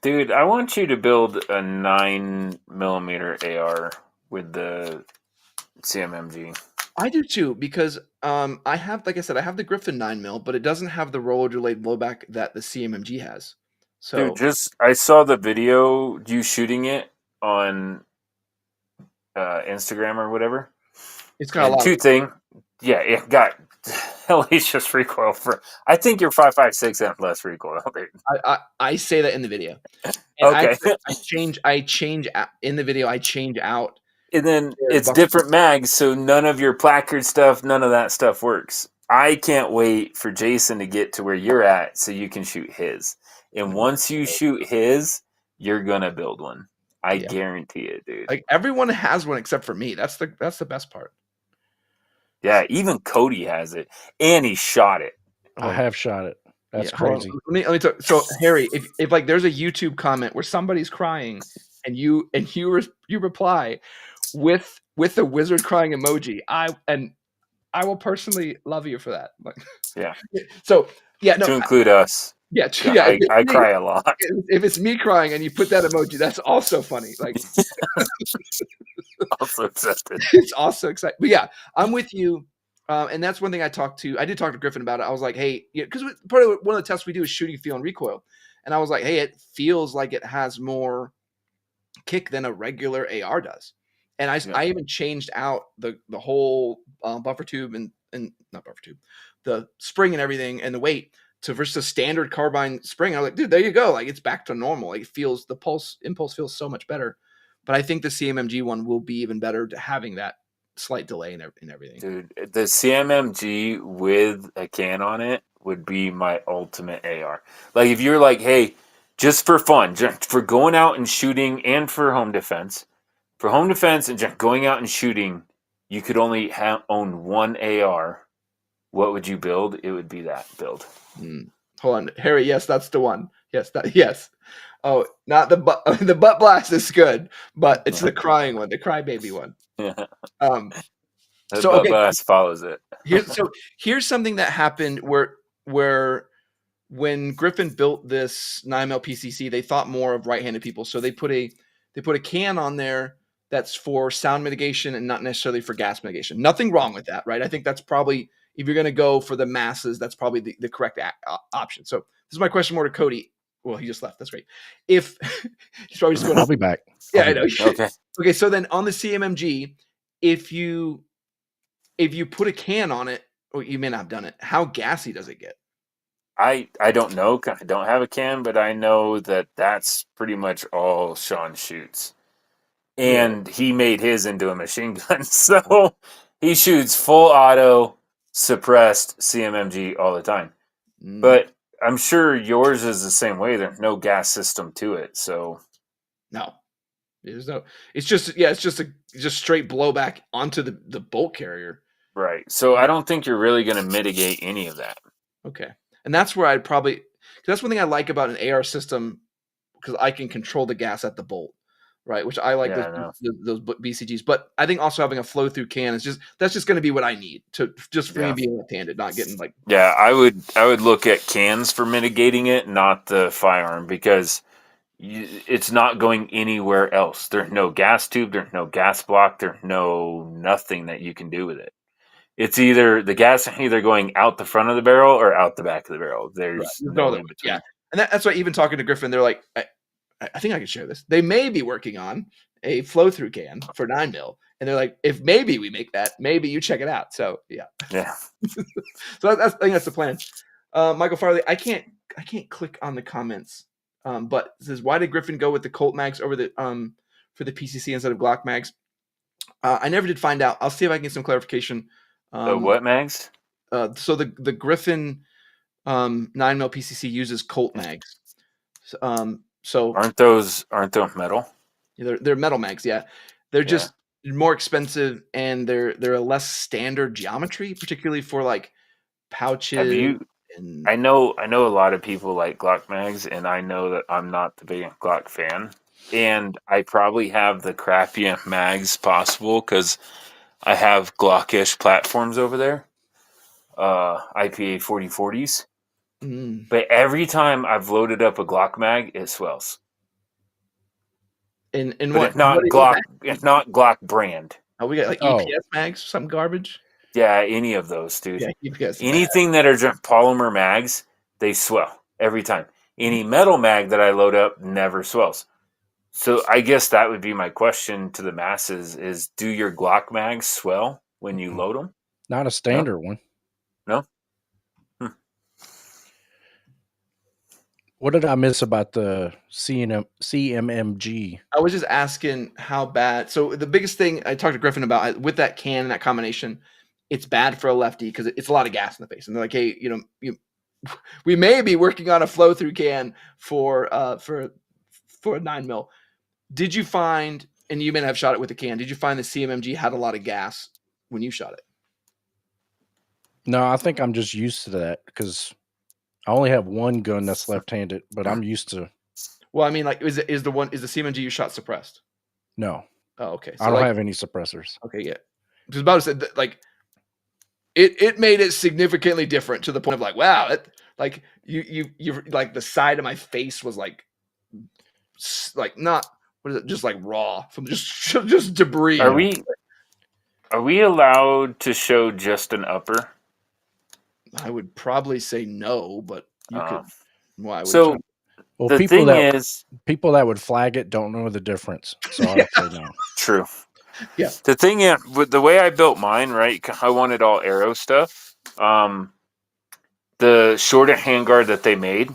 Dude, I want you to build a 9mm AR with the CMMG.
I do too, because I have, like I said, I have the Griffin 9mm, but it doesn't have the roller delayed blowback that the CMMG has. So,
dude, I saw the video you shooting it on Instagram or whatever.
It's got a lot.
Two things. Yeah, it got hellacious recoil for. I think your 5.56 have less recoil.
I say that in the video. And
okay.
I change in the video. I change out.
And then it's different mags, so none of your placard stuff, none of that stuff works. I can't wait for Jason to get to where you're at so you can shoot his. And once you shoot his, you're gonna build one. I guarantee it, dude.
Like everyone has one except for me. That's the best part.
Yeah, even Cody has it, and he shot it.
I have shot it. That's crazy.
Let me talk. So Harry, if like there's a YouTube comment where somebody's crying and you reply with the wizard crying emoji, I will personally love you for that. Like,
yeah.
So yeah, no,
to include us.
Yeah,
I cry a lot.
If it's me crying and you put that emoji, that's also funny. Like,
also accepted.
It's also exciting. But yeah, I'm with you. And that's one thing I did talk to Griffin about it. I was like, hey, because part of one of the tests we do is shooting, feel, and recoil. And I was like, hey, it feels like it has more kick than a regular AR does. And I even changed out the whole buffer tube and not buffer tube, the spring and everything and the weight to versus a standard carbine spring. I was like, dude, there you go. Like it's back to normal. Like it feels, the impulse feels so much better. But I think the CMMG one will be even better to having that slight delay in everything.
Dude, the CMMG with a can on it would be my ultimate AR. Like if you're like, hey, just for fun, just for going out and shooting and for home defense. For home defense and just going out and shooting, you could only own one AR. What would you build? It would be that build.
Hold on, Harry. Yes, that's the one. Yes. Oh, not the butt. The butt blast is good, but it's the crying one, the crybaby one.
Yeah.
The
butt blast follows it.
Here's something that happened where when Griffin built this 9mm PCC, they thought more of right-handed people, so they put a can on there that's for sound mitigation and not necessarily for gas mitigation. Nothing wrong with that, right? I think that's probably, if you're going to go for the masses, that's probably the correct option. So this is my question more to Cody. Well, he just left. That's great. If he's probably just going,
I'll be back.
Yeah, I know.
Okay.
Okay. So then on the CMMG, if you put a can on it, or you may not have done it, how gassy does it get?
I don't know. I don't have a can, but I know that that's pretty much all Sean shoots. And he made his into a machine gun. So he shoots full auto, suppressed CMMG all the time. But I'm sure yours is the same way. There's no gas system to it. So
no. There's no, it's just straight blowback onto the bolt carrier.
Right. So I don't think you're really going to mitigate any of that.
Okay. And that's where I'd probably, because that's one thing I like about an AR system, because I can control the gas at the bolt, right? Which I like those BCGs. But I think also having a flow through can is that's just going to be what I need to just for me being left-handed, not getting like.
Yeah, I would look at cans for mitigating it, not the firearm, because it's not going anywhere else. There's no gas tube, there's no gas block, there's nothing that you can do with it. It's either the gas either going out the front of the barrel or out the back of the barrel. There's no in between.
Yeah, and that's why even talking to Griffin, they're like, I think I can share this. They may be working on a flow through can for 9mm, and they're like, if maybe we make that, maybe you check it out. So yeah. So I think that's the plan. Michael Farley, I can't click on the comments, but it says, why did Griffin go with the Colt mags over the for the PCC instead of Glock mags? I never did find out. I'll see if I can get some clarification.
The what mags?
So the Griffin 9mm PCC uses Colt mags. So
aren't those metal?
They're metal mags. Yeah, they're just more expensive, and they're a less standard geometry, particularly for like pouches.
I know a lot of people like Glock mags, and I know that I'm not the big Glock fan, and I probably have the crappiest mags possible because I have Glockish platforms over there, IPA 4040s. But every time I've loaded up a Glock mag, it swells.
And
but
what?
If not Glock, if not Glock brand.
Oh, we got like EPS mags, some garbage.
Yeah, any of those, dude.
Yeah, EPS
anything that are just polymer mags, they swell every time. Any metal mag that I load up never swells. So I guess that would be my question to the masses: is do your Glock mags swell when you load them?
Not a standard one.
No.
What did I miss about the CMMG?
I was just asking how bad. So the biggest thing I talked to Griffin about with that can and that combination, it's bad for a lefty because it's a lot of gas in the face. And they're like, hey, we may be working on a flow through can for a 9mm. Did you find, and you may not have shot it with a can, did you find the CMMG had a lot of gas when you shot it?
No, I think I'm just used to that because I only have one gun that's left-handed, but I'm used to.
Well, I mean, like, is the CMMG you shot suppressed?
No.
Oh, okay.
So I don't have any suppressors.
Okay, yeah. I was about to say that, like, it made it significantly different to the point of like, wow, like you like the side of my face was like not, what is it, just like raw from just debris.
Are we allowed to show just an upper?
I would probably say no, but you could. Why?
So
well, people that would flag it don't know the difference. So I would say no.
True.
Yeah.
The thing is, with the way I built mine, right? I wanted all arrow stuff. The shorter handguard that they made,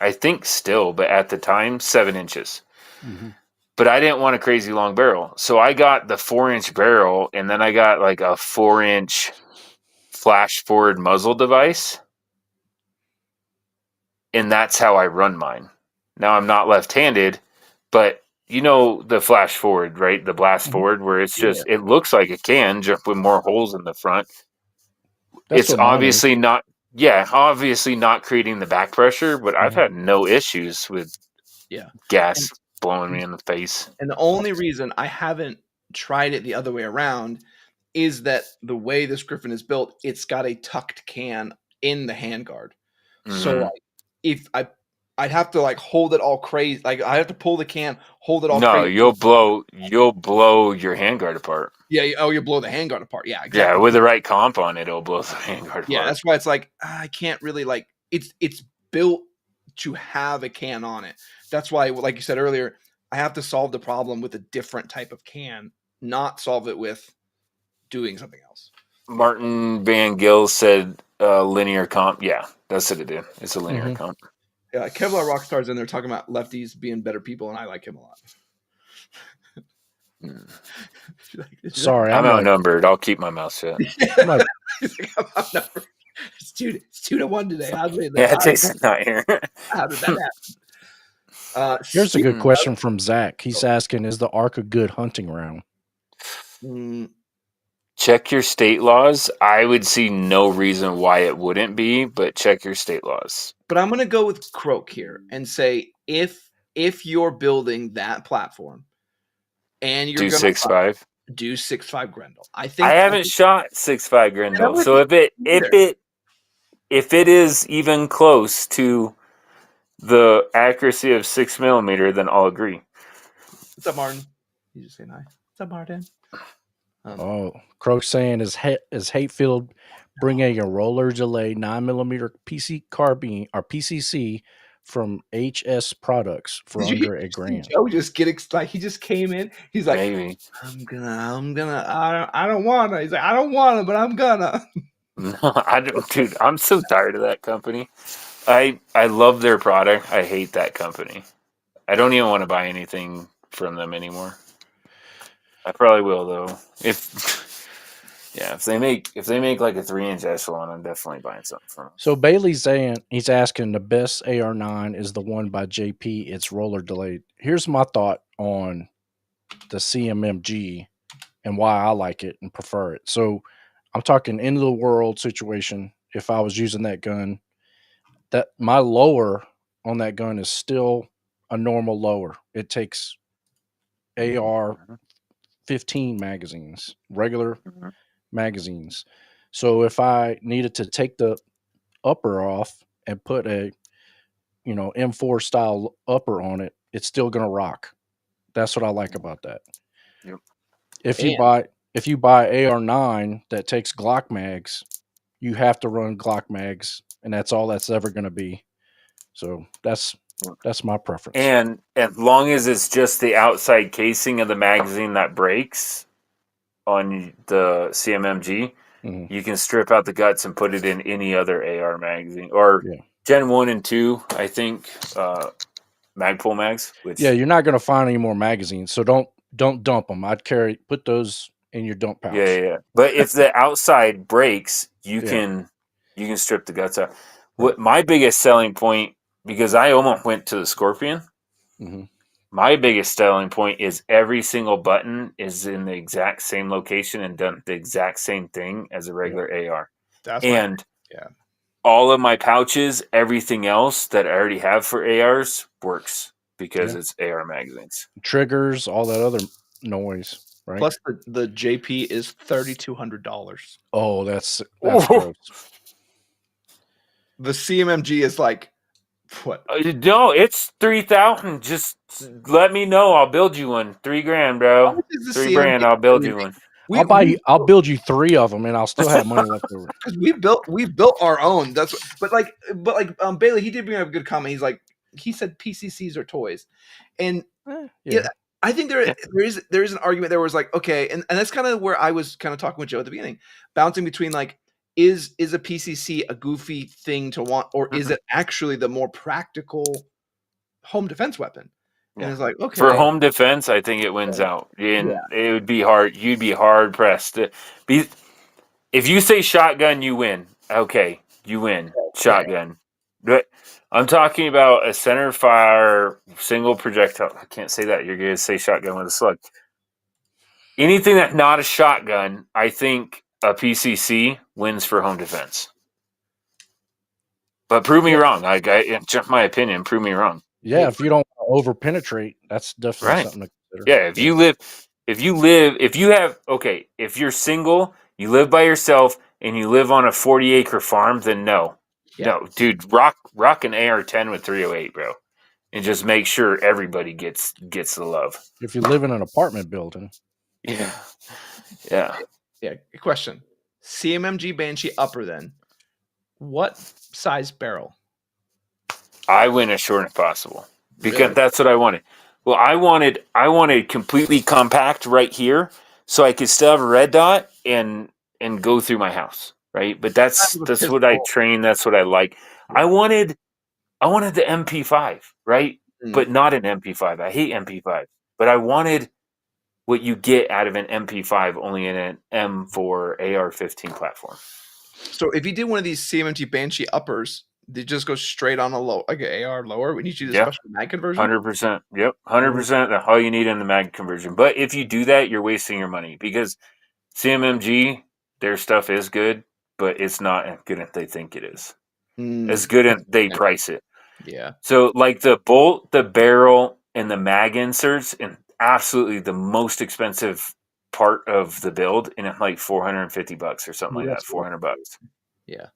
I think still, but at the time, 7 inches. Mm-hmm. But I didn't want a crazy long barrel, so I got the 4-inch barrel, and then I got like a 4-inch flash forward muzzle device, and that's how I run mine. Now I'm not left-handed, but you know the flash forward, right? The blast forward, where it's just it looks like a can, just with more holes in the front. It's obviously not, obviously not creating the back pressure, but I've had no issues with gas blowing me in the face.
And the only reason I haven't tried it the other way around is that the way this Griffin is built, it's got a tucked can in the handguard. Mm-hmm. So like, if I'd have to like hold it all crazy. Like I have to pull the can, hold it all
No,
crazy.
you'll blow your handguard apart.
Yeah. Oh, you blow the handguard apart. Yeah,
Yeah,
exactly.
with the right comp on it, it'll blow the handguard
Yeah,
apart.
that's why it's like I can't really like it's built to have a can on it. That's why, like you said earlier, I have to solve the problem with a different type of can, not solve it with doing something else.
Martin Van Gill said linear comp. Yeah, that's what it is. It's a linear comp.
Yeah, Kevlar Rockstar's in there talking about lefties being better people, and I like him a lot.
Sorry,
I'm outnumbered. I'll keep my mouth shut.
I'm outnumbered. It's 2-1 today.
Yeah, Jason's not here.
How did that happen?
Here's a good question from Zach. He's asking, is the ARC a good hunting round?
Check your state laws. I would see no reason why it wouldn't be, but check your state laws.
But I'm going to go with Croak here and say if you're building that platform and you're
do 6.5,
do 6.5 Grendel. I think
I haven't shot 6.5 Grendel, so if it is even close to the accuracy of 6mm, then I'll agree.
What's up, Martin? You just saying hi. What's up, Martin?
Croak saying is Hatefield bringing a roller delay 9mm PC carbine or PCC from HS Products for under $1,000.
Joe just get excited. He just came in. He's like,
maybe
I'm gonna. I don't wanna. He's like, I don't wanna, but I'm gonna.
No, I don't, dude. I'm so tired of that company. I love their product. I hate that company. I don't even want to buy anything from them anymore. I probably will though. If they make like a 3-inch echelon, I'm definitely buying something from them.
So Bailey's saying, he's asking, the best AR9 is the one by JP. It's roller delayed. Here's my thought on the CMMG and why I like it and prefer it. So I'm talking end of the world situation. If I was using that gun, that my lower on that gun is still a normal lower. It takes AR 15 magazines, regular magazines. So if I needed to take the upper off and put a M4 style upper on it, it's still gonna rock. That's what I like about that.
Yep.
If you buy AR9 that takes Glock mags, you have to run Glock mags, and that's all that's ever gonna be. So that's my preference.
And as long as it's just the outside casing of the magazine that breaks on the CMMG, you can strip out the guts and put it in any other AR magazine or Gen 1 and 2, I think, Magpul mags.
You're not going to find any more magazines, so don't dump them. I'd put those in your dump pouch.
Yeah. But if the outside breaks, you can strip the guts out. What my biggest selling point, because I almost went to the Scorpion, my biggest selling point is every single button is in the exact same location and done the exact same thing as a regular AR. All of my pouches, everything else that I already have for ARs works because it's AR magazines.
Triggers, all that other noise, right?
Plus the JP is $3,200.
Oh, that's gross.
The CMMG is like what?
No, it's 3,000. Just let me know. I'll build you one. $3,000, bro. $3,000. I'll build you one.
I'll build you 3 of them, and I'll still have money left over.
Because we've built our own. But Bailey, he did bring up a good comment. He said PCCs are toys, and I think there is an argument there was like, okay, and that's kind of where I was kind of talking with Joe at the beginning, bouncing between like, is a PCC a goofy thing to want, or is it actually the more practical home defense weapon? And it's like, okay,
for home defense, I think it wins out. And it would be hard. You'd be hard pressed to be. If you say shotgun, you win. Okay, you win. Shotgun. But I'm talking about a center fire single projectile. I can't say that. You're going to say shotgun with a slug. Anything that's not a shotgun, I think a PCC wins for home defense. But prove me wrong. It's just my opinion. Prove me wrong.
Yeah, if you don't over penetrate, that's definitely something to consider.
Yeah, if you're single, you live by yourself, and you live on a 40-acre farm, then no. No, dude, rock an AR-10 with 308, bro, and just make sure everybody gets the love.
If you live in an apartment building.
Yeah.
Question: CMMG Banshee upper, then what size barrel?
I went as short as possible because
Really?
that's what I wanted. Well, I wanted completely compact right here, so I could still have a red dot and go through my house, right? But that's what I train. That's what I like. I wanted the MP5, right? But not an MP5. I hate MP5. But I wanted what you get out of an MP5 only in an M4 AR-15 platform.
So if you did one of these CMMG Banshee uppers, they just go straight on a low, like an AR lower. We need you to do a special mag conversion.
100%. Yep, 100%. All you need in the mag conversion. But if you do that, you're wasting your money because CMMG, their stuff is good, but it's not as good as they think it is. As good as they price it.
Yeah.
So like the bolt, the barrel, and the mag inserts, and absolutely the most expensive part of the build, and it's like $450 or something like that. $400.
Yeah.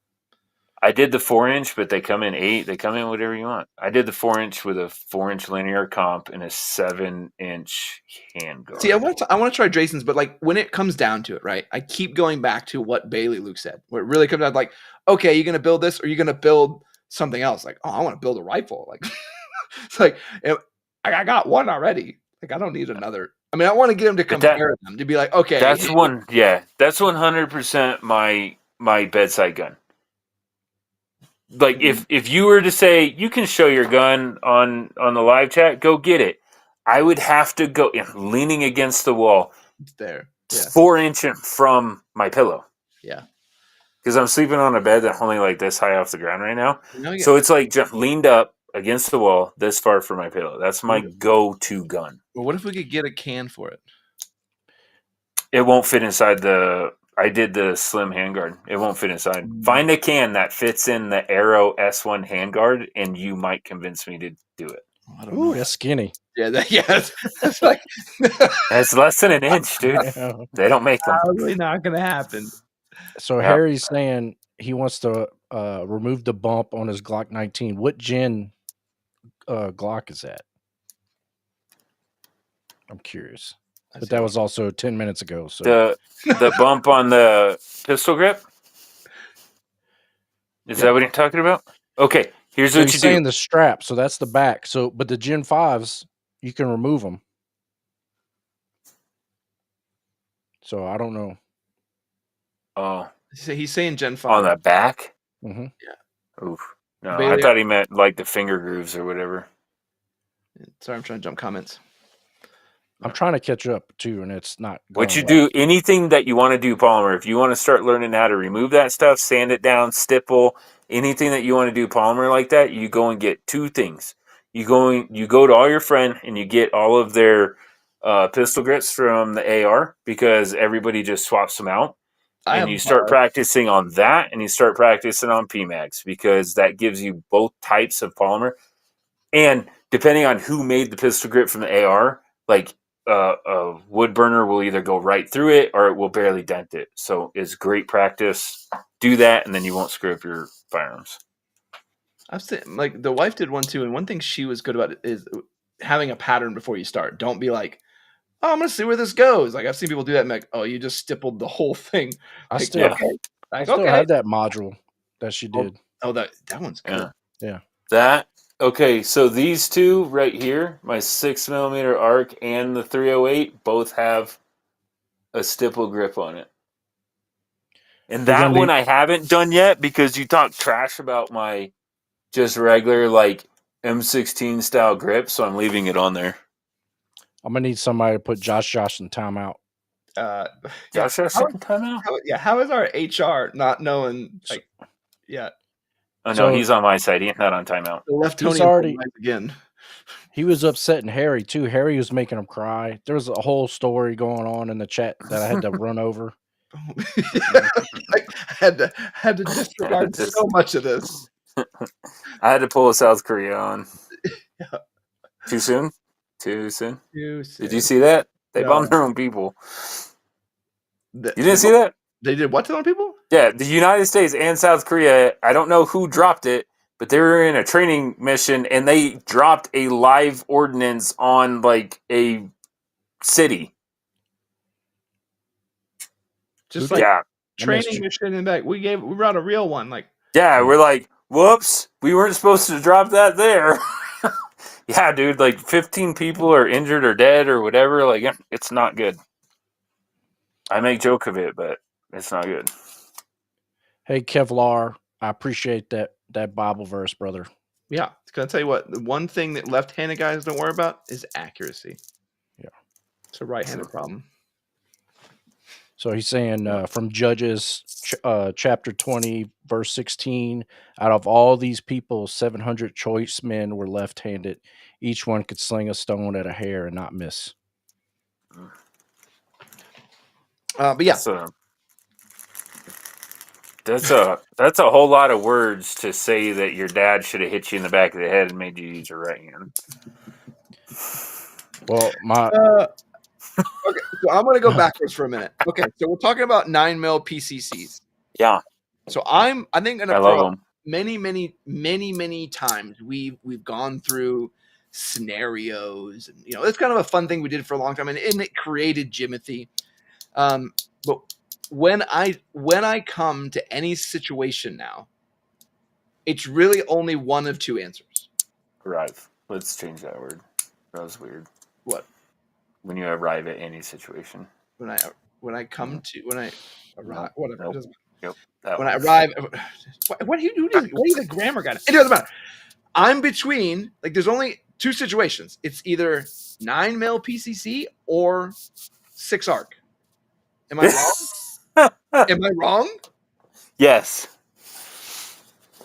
I did the 4-inch, but they come in 8. They come in whatever you want. I did the 4-inch with a 4-inch linear comp and a 7-inch handguard.
See, I want to try Jason's, but like when it comes down to it, right? I keep going back to what Bailey Luke said. Where it really comes down to like, okay, you're gonna build this, or you're gonna build something else. Like, oh, I want to build a rifle. Like, it's like I got one already. Like, I don't need another. I mean, I want to get him to compare them to be like, okay,
that's 100% my bedside gun. Like if you were to say you can show your gun on the live chat, go get it. I would have to go leaning against the wall.
It's there.
4 inches from my pillow.
Yeah.
Because I'm sleeping on a bed that's only like this high off the ground right now. So it's like just leaned up against the wall this far from my pillow. That's my go-to gun.
Well, what if we could get a can for it?
It won't fit inside I did the slim handguard. It won't fit inside. Find a can that fits in the Arrow S1 handguard, and you might convince me to do it.
Ooh, that's skinny.
Yeah, that's like
that's less than an inch, dude. They don't make them.
Probably not gonna happen.
So Harry's saying he wants to remove the bump on his Glock 19. What gen Glock is that? I'm curious. But that was also 10 minutes ago. So
the bump on the pistol grip? Is that what you're talking about? Okay, here's what you do.
Saying the strap, so that's the back. So, but the Gen 5s, you can remove them. So I don't know.
Oh,
he's saying Gen 5
on the back.
Yeah.
Oof. No, Bailey, I thought he meant like the finger grooves or whatever.
Sorry, I'm trying to jump comments.
I'm trying to catch up too, and it's not.
What you do, anything that you want to do, polymer. If you want to start learning how to remove that stuff, sand it down, stipple, anything that you want to do polymer like that, you go and get 2 things. You go to all your friend and you get all of their pistol grips from the AR because everybody just swaps them out. And you start practicing on that, and you start practicing on PMags because that gives you both types of polymer. And depending on who made the pistol grip from the AR, like a wood burner will either go right through it or it will barely dent it. So it's great practice. Do that, and then you won't screw up your firearms.
I've seen, like, the wife did one too, and one thing she was good about it is having a pattern before you start. Don't be like, oh, I'm gonna see where this goes. Like, I've seen people do that and be like, oh, you just stippled the whole thing.
I
like,
still have that module that she did.
Oh, that one's good.
Yeah.
That okay, so these 2 right here, my 6mm arc and the 308, both have a stipple grip on it. And that one I haven't done yet because you talk trash about my just regular like M16 style grip, so I'm leaving it on there.
I'm gonna need somebody to put Josh in timeout.
Josh in timeout?
How is our HR not knowing? Like,
Oh no, he's on my side. He's not on timeout.
The Leftonian again.
He was upsetting Harry too. Harry was making him cry. There was a whole story going on in the chat that I had to run over.
I had to disregard so much of this.
I had to pull a South Korea on. Too soon? Too soon? Did you see that? They bombed their own people. You didn't see that?
They did what to their own people?
Yeah, the United States and South Korea, I don't know who dropped it, but they were in a training mission and they dropped a live ordnance on like a city.
Just like
yeah,
training mission and back. We brought a real one. Like
we're like, whoops, we weren't supposed to drop that there. Yeah, dude, like 15 people are injured or dead or whatever. Like, it's not good. I make joke of it, but it's not good.
Hey, Kevlar, I appreciate that Bible verse, brother.
Yeah, it's gonna tell you what. The one thing that left-handed guys don't worry about is accuracy.
Yeah,
it's a right-handed problem.
So he's saying from Judges chapter 20, verse 16, out of all these people, 700 choice men were left-handed. Each one could sling a stone at a hair and not miss.
But yeah.
That's a whole lot of words to say that your dad should have hit you in the back of the head and made you use your right hand.
Well,
okay, so I'm going to go backwards for a minute. Okay, so we're talking about 9mm PCCs.
Yeah.
So I think going to
love them.
many times we've gone through scenarios, and it's kind of a fun thing we did for a long time, and it created Jimothy. But when I come to any situation now, it's really only one of two answers.
Arrive. Let's change that word. That was weird.
What?
When you arrive at any situation.
When I arrive, whatever.
Nope. Yep.
When I arrive, what are you the grammar guy? It doesn't matter. I'm between, like, there's only two situations. It's either 9mm PCC or 6 arc. Am I wrong? Am I wrong?
Yes.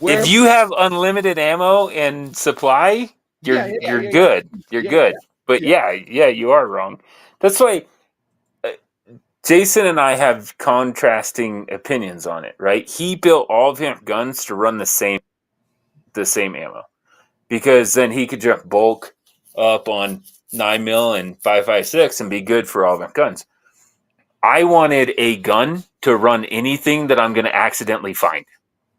If you have unlimited ammo and supply, you're good. You're good. But yeah, you are wrong. That's why Jason and I have contrasting opinions on it, right? He built all of his guns to run the same ammo, because then he could just bulk up on 9mm and 5.56 and be good for all of his guns. I wanted a gun to run anything that I'm going to accidentally find.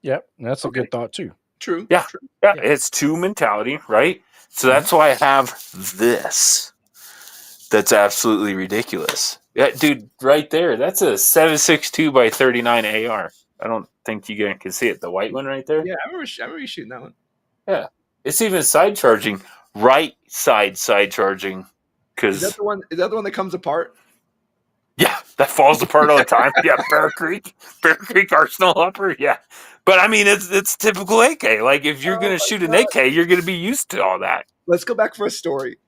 Yep, that's a good thought too.
True.
Yeah, it's two mentality, right? So that's why I have this. That's absolutely ridiculous. Yeah, dude, right there. That's a 7.62 by 39 AR. I don't think you guys can see it. The white one right there.
Yeah, I remember you shooting that one.
Yeah, it's even side charging. Right side charging.
Is that the one that comes apart?
Yeah, that falls apart all the time. Yeah, Bear Creek Arsenal upper. Yeah, but I mean, it's typical AK. Like, if you're gonna shoot an AK, you're gonna be used to all that.
Let's go back for a story.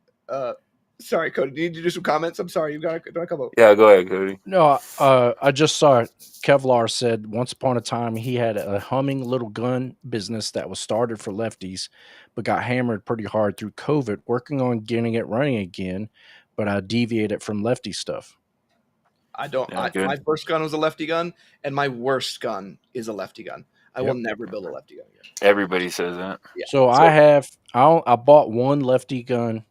Sorry, Cody. Do you need to do some comments? I'm sorry. You got to come up.
Yeah, go ahead, Cody.
No, I just saw Kevlar said once upon a time he had a humming little gun business that was started for lefties, but got hammered pretty hard through COVID, working on getting it running again, but I deviated from lefty stuff.
I don't. My first gun was a lefty gun, and my worst gun is a lefty gun. I will never build a lefty gun again.
Everybody says that.
Yeah. So I bought one lefty gun.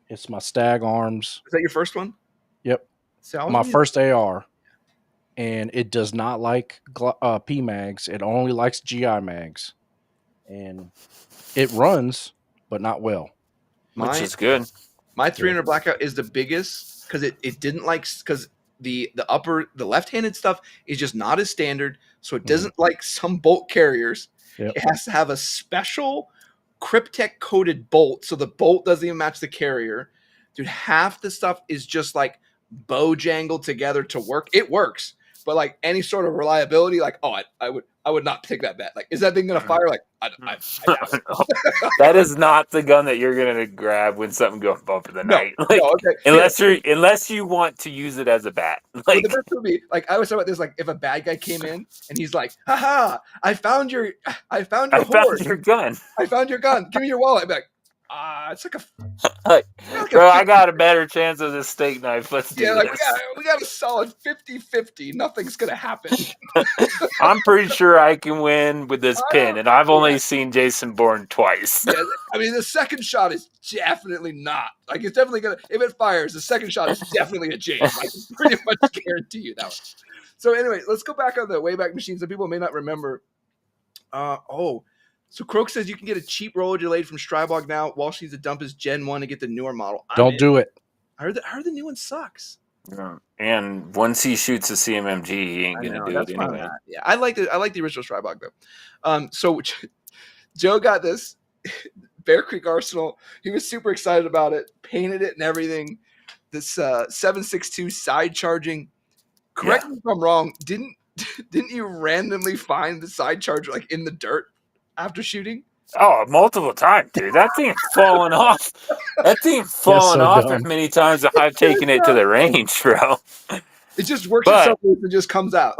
It's my Stag Arms.
Is that your first one?
Yep. My first AR, and it does not like P mags. It only likes GI mags, and it runs, but not well.
Which is good.
My 300 Blackout is the biggest because it didn't like, because the left-handed stuff is just not as standard, so it doesn't like some bolt carriers. Yep. It has to have a special Cryptek coated bolt, so the bolt doesn't even match the carrier. Dude, half the stuff is just like bojangled together to work. It works, but like any sort of reliability, like, I would not take that bet. Like, is that thing gonna fire? Like, I
that is not the gun that you're gonna grab when something goes bump for the night. Like, unless you want to use it as a bat. Like,
the best would be, like, I always talk about this, like, if a bad guy came in and he's like, haha, I found your gun. I found your gun. Give me your wallet. I'd be like, it's like
bro, I got a better chance of this steak knife. Let's do this.
We got a solid 50-50. Nothing's gonna happen.
I'm pretty sure I can win with this pin, and I've only seen Jason Bourne twice.
Yeah, I mean, the second shot is definitely not. Like, it's definitely gonna, if it fires, the second shot is definitely a James. I can pretty much guarantee you that one. So anyway, let's go back on the Wayback Machines that people may not remember. So Croak says you can get a cheap roller delayed from Strybog now. Walsh needs to dump his Gen 1 to get the newer model.
Don't do it.
I heard the new one sucks.
Yeah. And once he shoots a CMMG, he ain't gonna do it anyway.
Yeah, I like the original Strybog though. So Joe got this Bear Creek Arsenal. He was super excited about it, painted it and everything. This 7.62 side charging. Correct me if I'm wrong. Didn't you randomly find the side charger like in the dirt after shooting?
Oh, multiple times, dude. That thing's falling off. That thing's falling off as many times as I've taken it to the range, bro.
It just works itself and just comes out.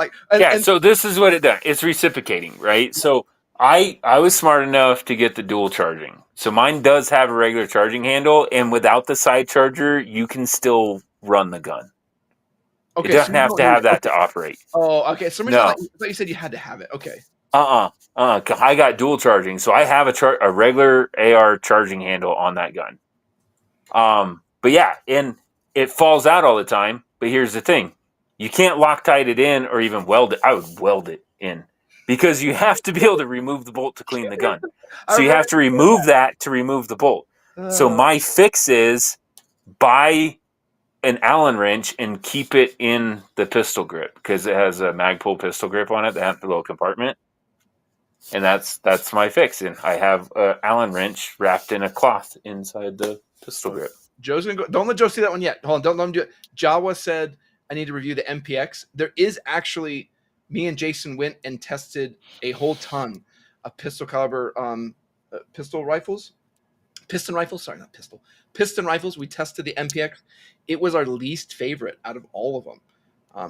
So this is what it does. It's reciprocating, right? So I was smart enough to get the dual charging. So mine does have a regular charging handle, and without the side charger, you can still run the gun. Okay, it doesn't have to have that to operate.
Oh, okay. So I thought you said you had to have it. Okay.
I got dual charging, so I have a regular AR charging handle on that gun. But yeah, and it falls out all the time. But here's the thing: you can't Loctite it in or even weld it. I would weld it in because you have to be able to remove the bolt to clean the gun. So you have to remove that to remove the bolt. So my fix is buy an Allen wrench and keep it in the pistol grip because it has a Magpul pistol grip on it that has a little compartment. And that's my fix. And I have an Allen wrench wrapped in a cloth inside the pistol grip.
Joe's going to go. Don't let Joe see that one yet. Hold on. Don't let him do it. Jawa said, I need to review the MPX. There is actually, me and Jason went and tested a whole ton of pistol caliber piston rifles. We tested the MPX. It was our least favorite out of all of them.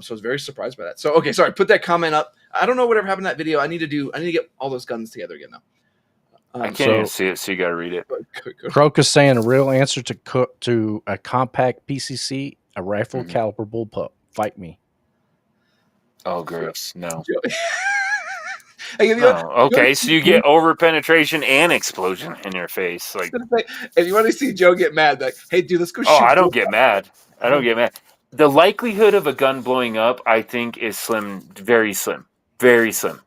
So I was very surprised by that. So, okay, sorry. Put that comment up. I don't know whatever happened in that video. I need to get all those guns together again now.
I can't even see it, so you got to read it.
Croak is saying a real answer to a compact PCC, a rifle caliber bullpup. Fight me.
Oh, gross. No.
Okay,
so you get over penetration and explosion in your face. Like,
if you want to see Joe get mad, like, hey, dude, let's go shoot.
I don't get mad. The likelihood of a gun blowing up, I think, is slim, very slim, very slim.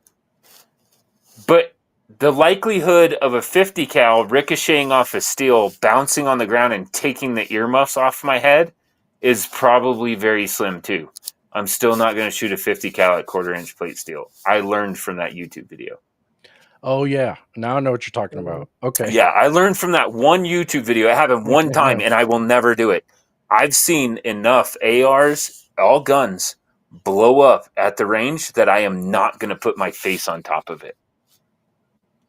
But the likelihood of a 50 cal ricocheting off of steel, bouncing on the ground, and taking the earmuffs off my head is probably very slim too. I'm still not going to shoot a 50 cal at 1/4-inch plate steel. I learned from that YouTube video.
Oh, yeah. Now I know what you're talking about. Okay.
Yeah, I learned from that one YouTube video. It happened one time, and I will never do it. I've seen enough ARs, all guns, blow up at the range that I am not going to put my face on top of it.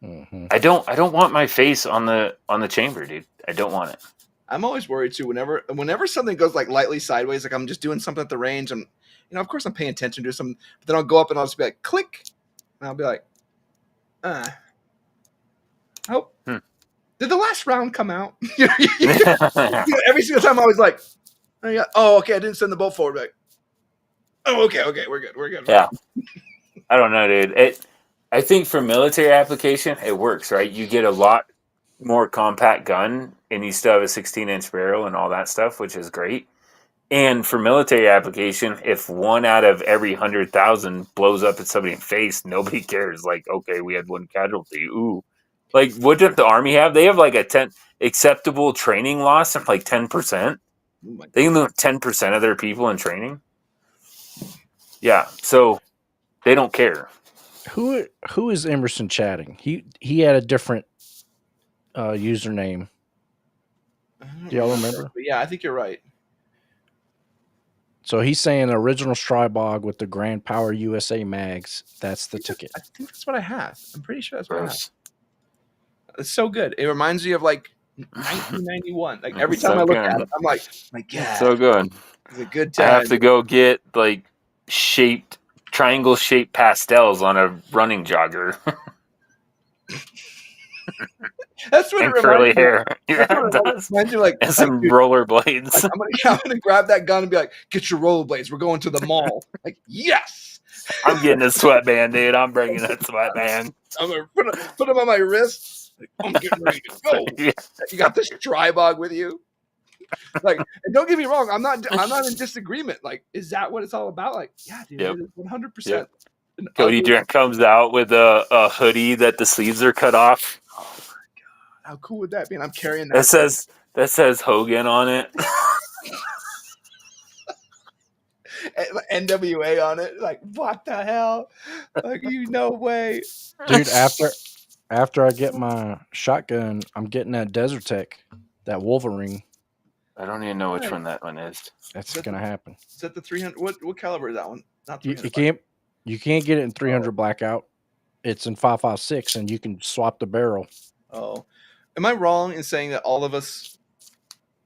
Mm-hmm. I don't want my face on the chamber, dude. I don't want it.
I'm always worried too. Whenever something goes like lightly sideways, like I'm just doing something at the range, and of course I'm paying attention to something, but then I'll go up and I'll just be like, click, and I'll be like, did the last round come out? Every single time I was like, oh, okay, I didn't send the bolt forward. Like, oh, okay, we're good.
Yeah. I don't know, dude. I think for military application, it works, right? You get a lot more compact gun, and you still have a 16-inch barrel and all that stuff, which is great. And for military application, if 1 out of every 100,000 blows up at somebody's face, nobody cares. Like, okay, we had 1 casualty. Ooh. Like, what did the Army have? They have like a 10 acceptable training loss of like 10%. They can lose 10% of their people in training. Yeah, so they don't care.
Who is Emerson chatting? He had a different username. Do y'all remember?
Yeah, I think you're right.
So he's saying original Strybog with the Grand Power USA mags. That's the ticket.
I think that's what I have. I'm pretty sure that's what I have. It's so good. It reminds me of like 1991. Like every time I look at it, I'm like, my God.
It's so good.
It's a good time.
I have to go get like triangle shaped pastels on a running jogger.
That's what
and
it
curly
reminds
hair.
Me.
Yeah, it does.
Like,
and some rollerblades.
Like, I'm gonna grab that gun and be like, "Get your rollerblades. We're going to the mall." Like, yes.
I'm getting a sweatband, dude. I'm bringing that sweatband.
I'm gonna put them on my wrists. Like, I'm getting ready to go. Yeah. You got this Strybog with you. Like, and don't get me wrong, I'm not in disagreement. Like, is that what it's all about? Like, yeah, dude,
Yep.
it is 100%.
Yep. Cody Drink comes out with a hoodie that the sleeves are cut off.
Oh my god, how cool would that be? And I'm carrying that.
That says Hogan on it.
NWA on it. Like, what the hell? Like, no way.
Dude, after I get my shotgun, I'm getting that Desert Tech, that Wolverine.
I don't even know which one that one is.
That's gonna happen.
Is that the 300? What caliber is that one? Not
300. You can't get it in 300 blackout. It's in 5.56, and you can swap the barrel.
Oh, am I wrong in saying that all of us?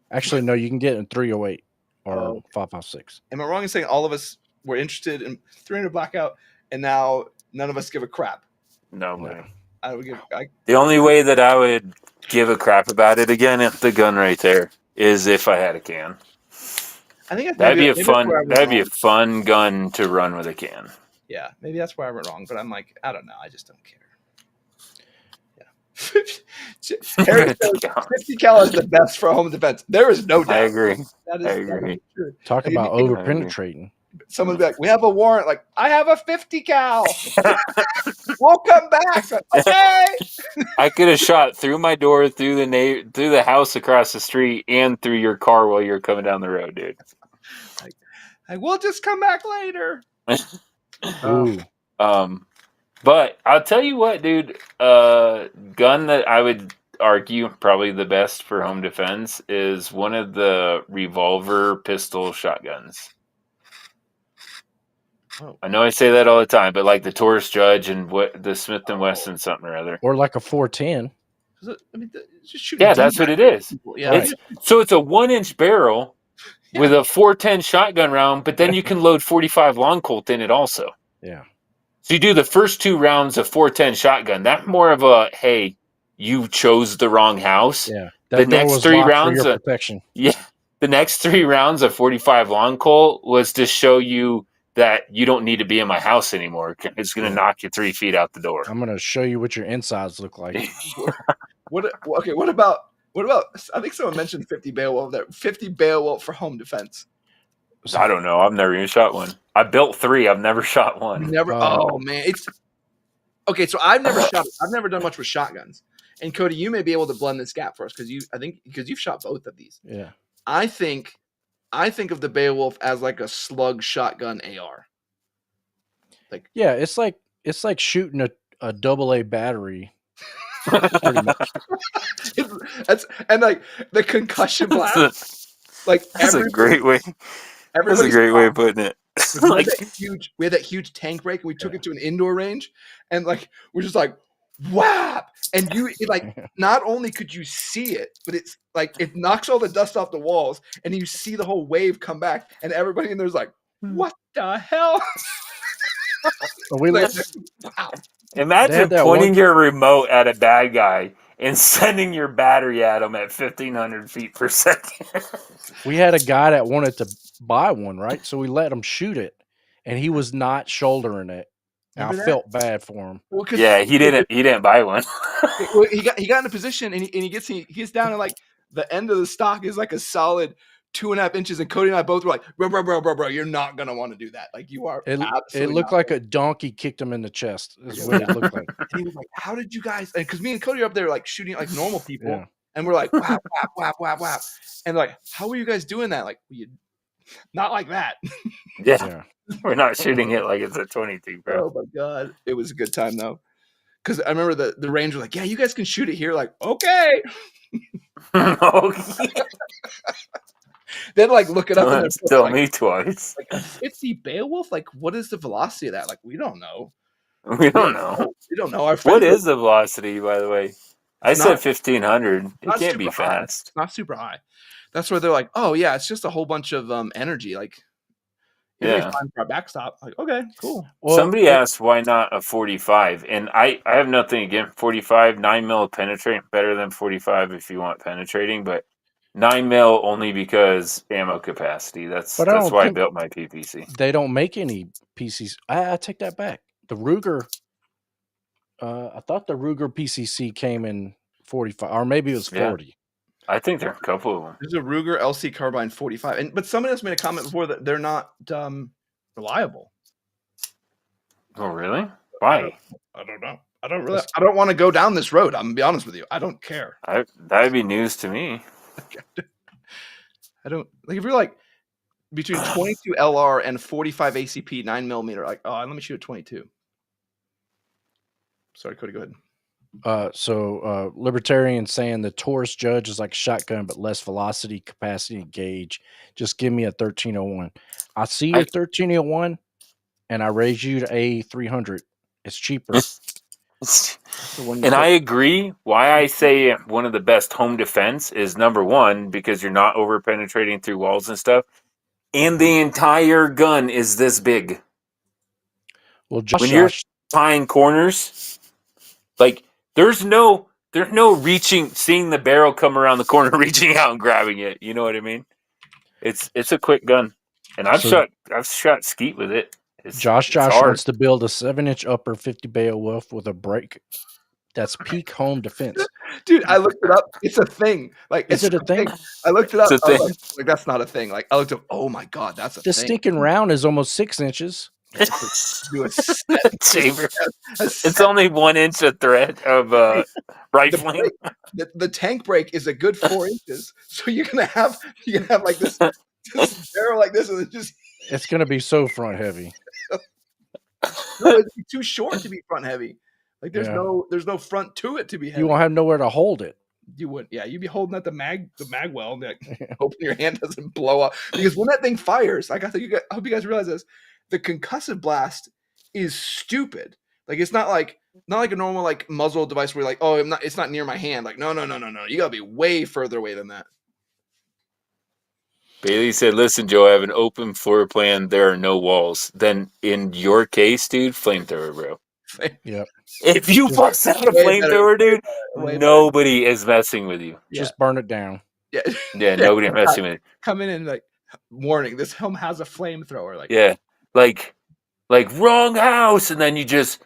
Actually, no. You can get it in 308 or 5.56.
Am I wrong in saying all of us were interested in 300 blackout, and now none of us give a crap?
No.
I would give.
The only way that I would give a crap about it again, if the gun right there, is if I had a can.
I think
that'd be a fun gun to run with a can.
Yeah, maybe that's where I went wrong, but I'm like, I don't know, I just don't care. Yeah, Harry says 50 cal is the best for home defense. There is no doubt.
I agree.
That is true.
Talk about over penetrating.
Someone would be like, "We have a warrant." Like, I have a 50 cal. We'll come back. Okay.
I could have shot through my door, through the house across the street, and through your car while you're coming down the road, dude.
Like, we'll just come back later.
Ooh.
But I'll tell you what, dude. Gun that I would argue probably the best for home defense is one of the revolver pistol shotguns. Oh. I know I say that all the time, but like the Taurus Judge and what the Smith & Wesson something or other,
or like a 410.
That's what it is. Yeah, so it's a 1-inch barrel with a 410 shotgun round, but then you can load 45 long Colt in it also.
Yeah.
So you do the first 2 rounds of 410 shotgun. That's more of a, hey, you chose the wrong house.
Yeah.
The next 3 rounds
of protection.
Yeah. The next 3 rounds of 45 long Colt was to show you that you don't need to be in my house anymore. It's going to knock you 3 feet out the door.
I'm going to show you what your insides look like.
What about? I think someone mentioned 50 Beowulf there. 50 Beowulf for home defense.
I don't know. I've never even shot one. I built 3. I've never shot one.
Never. Oh man, it's okay. So I've never shot. I've never done much with shotguns. And Cody, you may be able to blend this gap for us because you've shot both of these.
Yeah.
I think of the Beowulf as like a slug shotgun AR.
Like, yeah, it's like shooting a AA battery. Pretty much.
And like the concussion blast.
That's a great way. That's a great way of putting it.
We had that huge tank break, and we took it to an indoor range, and like we're just like, whap! And not only could you see it, but it's like it knocks all the dust off the walls, and you see the whole wave come back, and everybody in there's like, what the hell?
Wow. Imagine pointing your remote at a bad guy and sending your battery at him at 1,500 feet per second.
We had a guy that wanted to buy one, right? So we let him shoot it, and he was not shouldering it. I felt bad for him.
Well, yeah, he didn't buy one.
He got in a position, and he gets down to like the end of the stock is like a solid 2.5 inches, and Cody and I both were like, bro, you're not gonna want to do that. Like you are.
It looked like a donkey kicked him in the chest. Is what it looked like.
And he was like, "How did you guys?" Because me and Cody are up there like shooting like normal people, and we're like, whap, whap, whap, whap, whap, and like, how were you guys doing that? Like, not like that.
Yeah. We're not shooting it like it's a 22, bro.
Oh my god, it was a good time though. Because I remember the range was like, "Yeah, you guys can shoot it here." Like, okay. Then like look it up.
Tell me twice.
Like a 50 Beowulf. Like, what is the velocity of that? Like, we don't know.
We don't know.
We don't know.
What is the velocity, by the way? I said 1,500. It can't be fast.
It's not super high. That's where they're like, oh yeah, it's just a whole bunch of energy. Like, fine for a backstop. Like, okay, cool.
Well, somebody asked why not a 45, and I have nothing against 45. 9mm penetrate better than 45 if you want penetrating, but 9mm only because ammo capacity. That's why I built my PPC.
They don't make any PCs. I take that back. The Ruger. I thought the Ruger PCC came in 45, or maybe it was 40.
I think there are a couple of them.
There's a Ruger LC carbine 45, but somebody else made a comment before that they're not reliable.
Oh, really? Why?
I don't know. I don't want to go down this road. I'm gonna be honest with you. I don't care.
That'd be news to me.
I don't like if you're like between 22 LR and 45 ACP 9mm. Like, oh, let me shoot a 22. Sorry, Cody, go ahead.
So Libertarian saying the Taurus Judge is like a shotgun, but less velocity, capacity, and gauge. Just give me a 1301. I see your 1301, and I raise you to a 300. It's cheaper.
And I agree. Why I say one of the best home defense is number one, because you're not over penetrating through walls and stuff. And the entire gun is this big.
Well,
when you're tying corners, like there's no reaching, seeing the barrel come around the corner, reaching out and grabbing it. You know what I mean? It's a quick gun, and I've shot skeet with it.
Josh wants to build a 7-inch upper 50 Beowulf with a brake. That's peak home defense.
Dude, I looked it up. It's a thing. Like,
is it a thing?
I looked it up. Like, that's not a thing. Like, I looked up. Oh my god, that's a thing.
The stinking round is almost 6 inches.
Do a saber. It's only 1 inch of thread of rifling.
The tank brake is a good 4 inches. So you're gonna have like this barrel like this, and
it's gonna be so front heavy.
No, it's too short to be front heavy. Like there's no front to it to be heavy.
You won't have nowhere to hold it.
You wouldn't. Yeah, you'd be holding at the mag well, and like, hoping your hand doesn't blow up. Because when that thing fires, like I hope you guys realize this, the concussive blast is stupid. Like it's not like a normal like muzzle device where you're like, oh, it's not near my hand. Like no. You gotta be way further away than that.
Bailey said, listen, Joe, I have an open floor plan. There are no walls. Then in your case, dude, flamethrower, bro.
Yeah.
If you bust out a flamethrower, dude, nobody is messing with you.
Just burn it down.
Yeah.
Yeah, nobody messing with it.
Come in and like, warning, this helm has a flamethrower. Like,
yeah. Like wrong house. And then you just,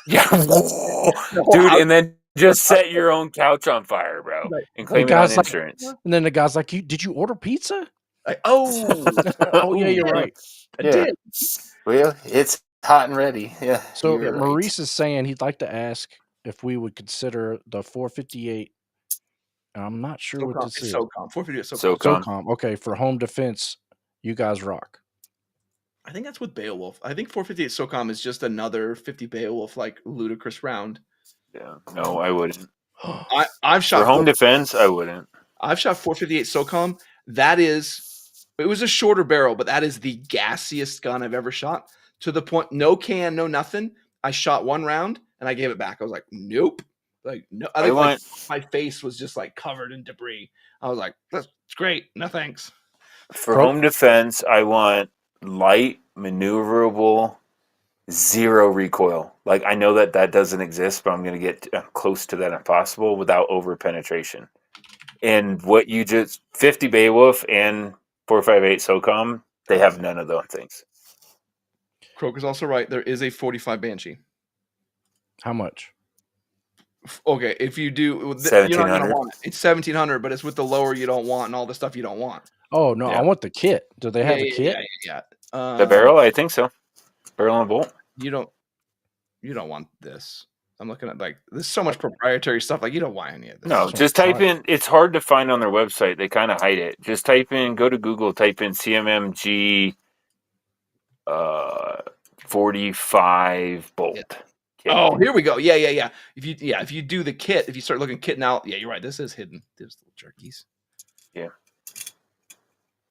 yeah, dude, and then just set your own couch on fire, bro, and claim it on insurance.
And then the guy's like, did you order pizza?
Like, oh
yeah, you're right.
I did.
Well, it's hot and ready. Yeah.
So Maurice is saying he'd like to ask if we would consider the 458. I'm not sure what this is.
SOCOM. 458 SOCOM.
SOCOM. Okay, for home defense, you guys rock.
I think that's with Beowulf. I think 458 SOCOM is just another 50 Beowulf like ludicrous round.
Yeah. No, I wouldn't.
I've shot
for home defense. I wouldn't.
I've shot 458 SOCOM. It was a shorter barrel, but that is the gassiest gun I've ever shot. To the point, no can, no nothing. I shot one round and I gave it back. I was like, nope. Like, no. I think my face was just like covered in debris. I was like, that's great. No thanks.
For home defense, I want light, maneuverable, zero recoil. Like, I know that doesn't exist, but I'm going to get close to that if possible without over penetration. And what you just 50 Beowulf and 458 SOCOM, they have none of those things.
Croker's also right. There is a 45 Banshee.
How much?
Okay, if you do, you're not going to want it. It's 1,700, but it's with the lower you don't want and all the stuff you don't want.
Oh no, I want the kit. Do they have a kit?
Yeah.
The barrel, I think so. Barrel and bolt.
You don't want this. I'm looking at like there's so much proprietary stuff. Like you don't want any of this.
No, just type in. It's hard to find on their website. They kind of hide it. Just type in. Go to Google. Type in CMMG 45 bolt.
Yeah. Oh, here we go. Yeah. If you do the kit, if you start looking kit now, yeah, you're right. This is hidden. There's little jerkies.
Yeah.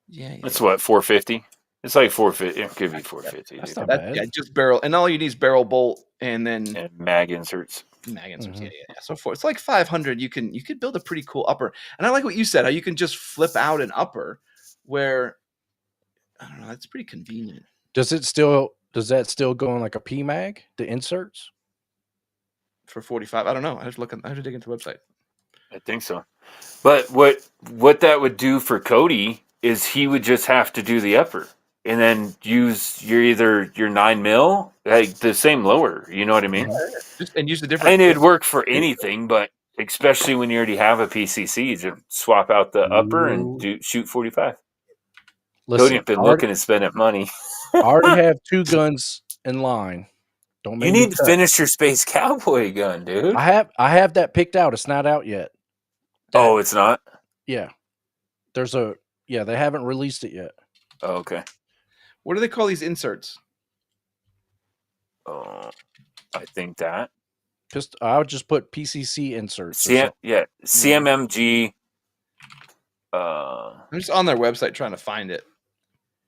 Yeah.
It's what 450. It's like 450. It could be 450.
That's not bad.
Yeah, just barrel, and all you need is barrel bolt, and then
mag inserts.
Mm-hmm. Yeah. So it's like 500. You could build a pretty cool upper, and I like what you said. How you can just flip out an upper, where I don't know. That's pretty convenient.
Does that still go on like a P mag? The inserts
for 45. I don't know. I have to dig into the website.
I think so. But what that would do for Cody is he would just have to do the upper. And then use your 9mm, like the same lower. You know what I mean?
And use the different.
And it'd work for anything, but Especially when you already have a PCC, just swap out the upper and shoot 45.
Listen,
Cody ain't been looking and spending money.
I already have 2 guns in line. Don't make
You
me
need to finish your Space Cowboy gun, dude.
I have that picked out. It's not out yet.
Oh, it's not?
Yeah. They haven't released it yet.
Oh, okay.
What do they call these inserts?
Oh, I think that.
I would just put PCC inserts.
CMMG.
I'm just on their website trying to find it.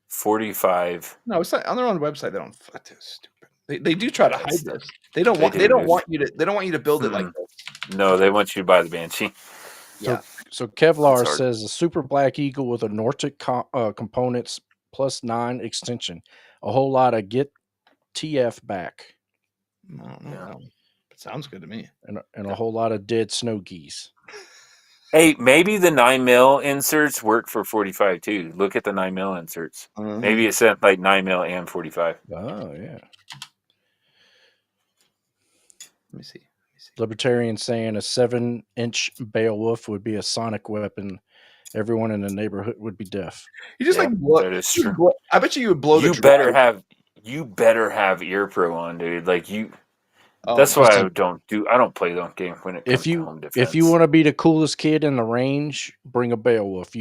45.
No, it's not on their own website. They don't. That's stupid. They do try to hide this. They don't want you to build it like this.
No, they want you to buy the Banshee.
Yeah.
So Kevlar says a Super Black Eagle with a Nordic components plus 9 extension. A whole lot of get TF back.
I don't know. It sounds good to me.
And a whole lot of dead snow geese.
Hey, maybe the 9mm inserts work for 45 too. Look at the 9mm inserts. Maybe it said like 9mm and 45.
Oh, yeah.
Let me see.
Libertarian saying a 7-inch Beowulf would be a sonic weapon. Everyone in the neighborhood would be deaf.
You just
that is true.
I bet you would blow the.
You better have ear pro on, dude. Like you. That's why I don't play that game when it comes to home defense.
If you want to be the coolest kid in the range, bring a Beowulf.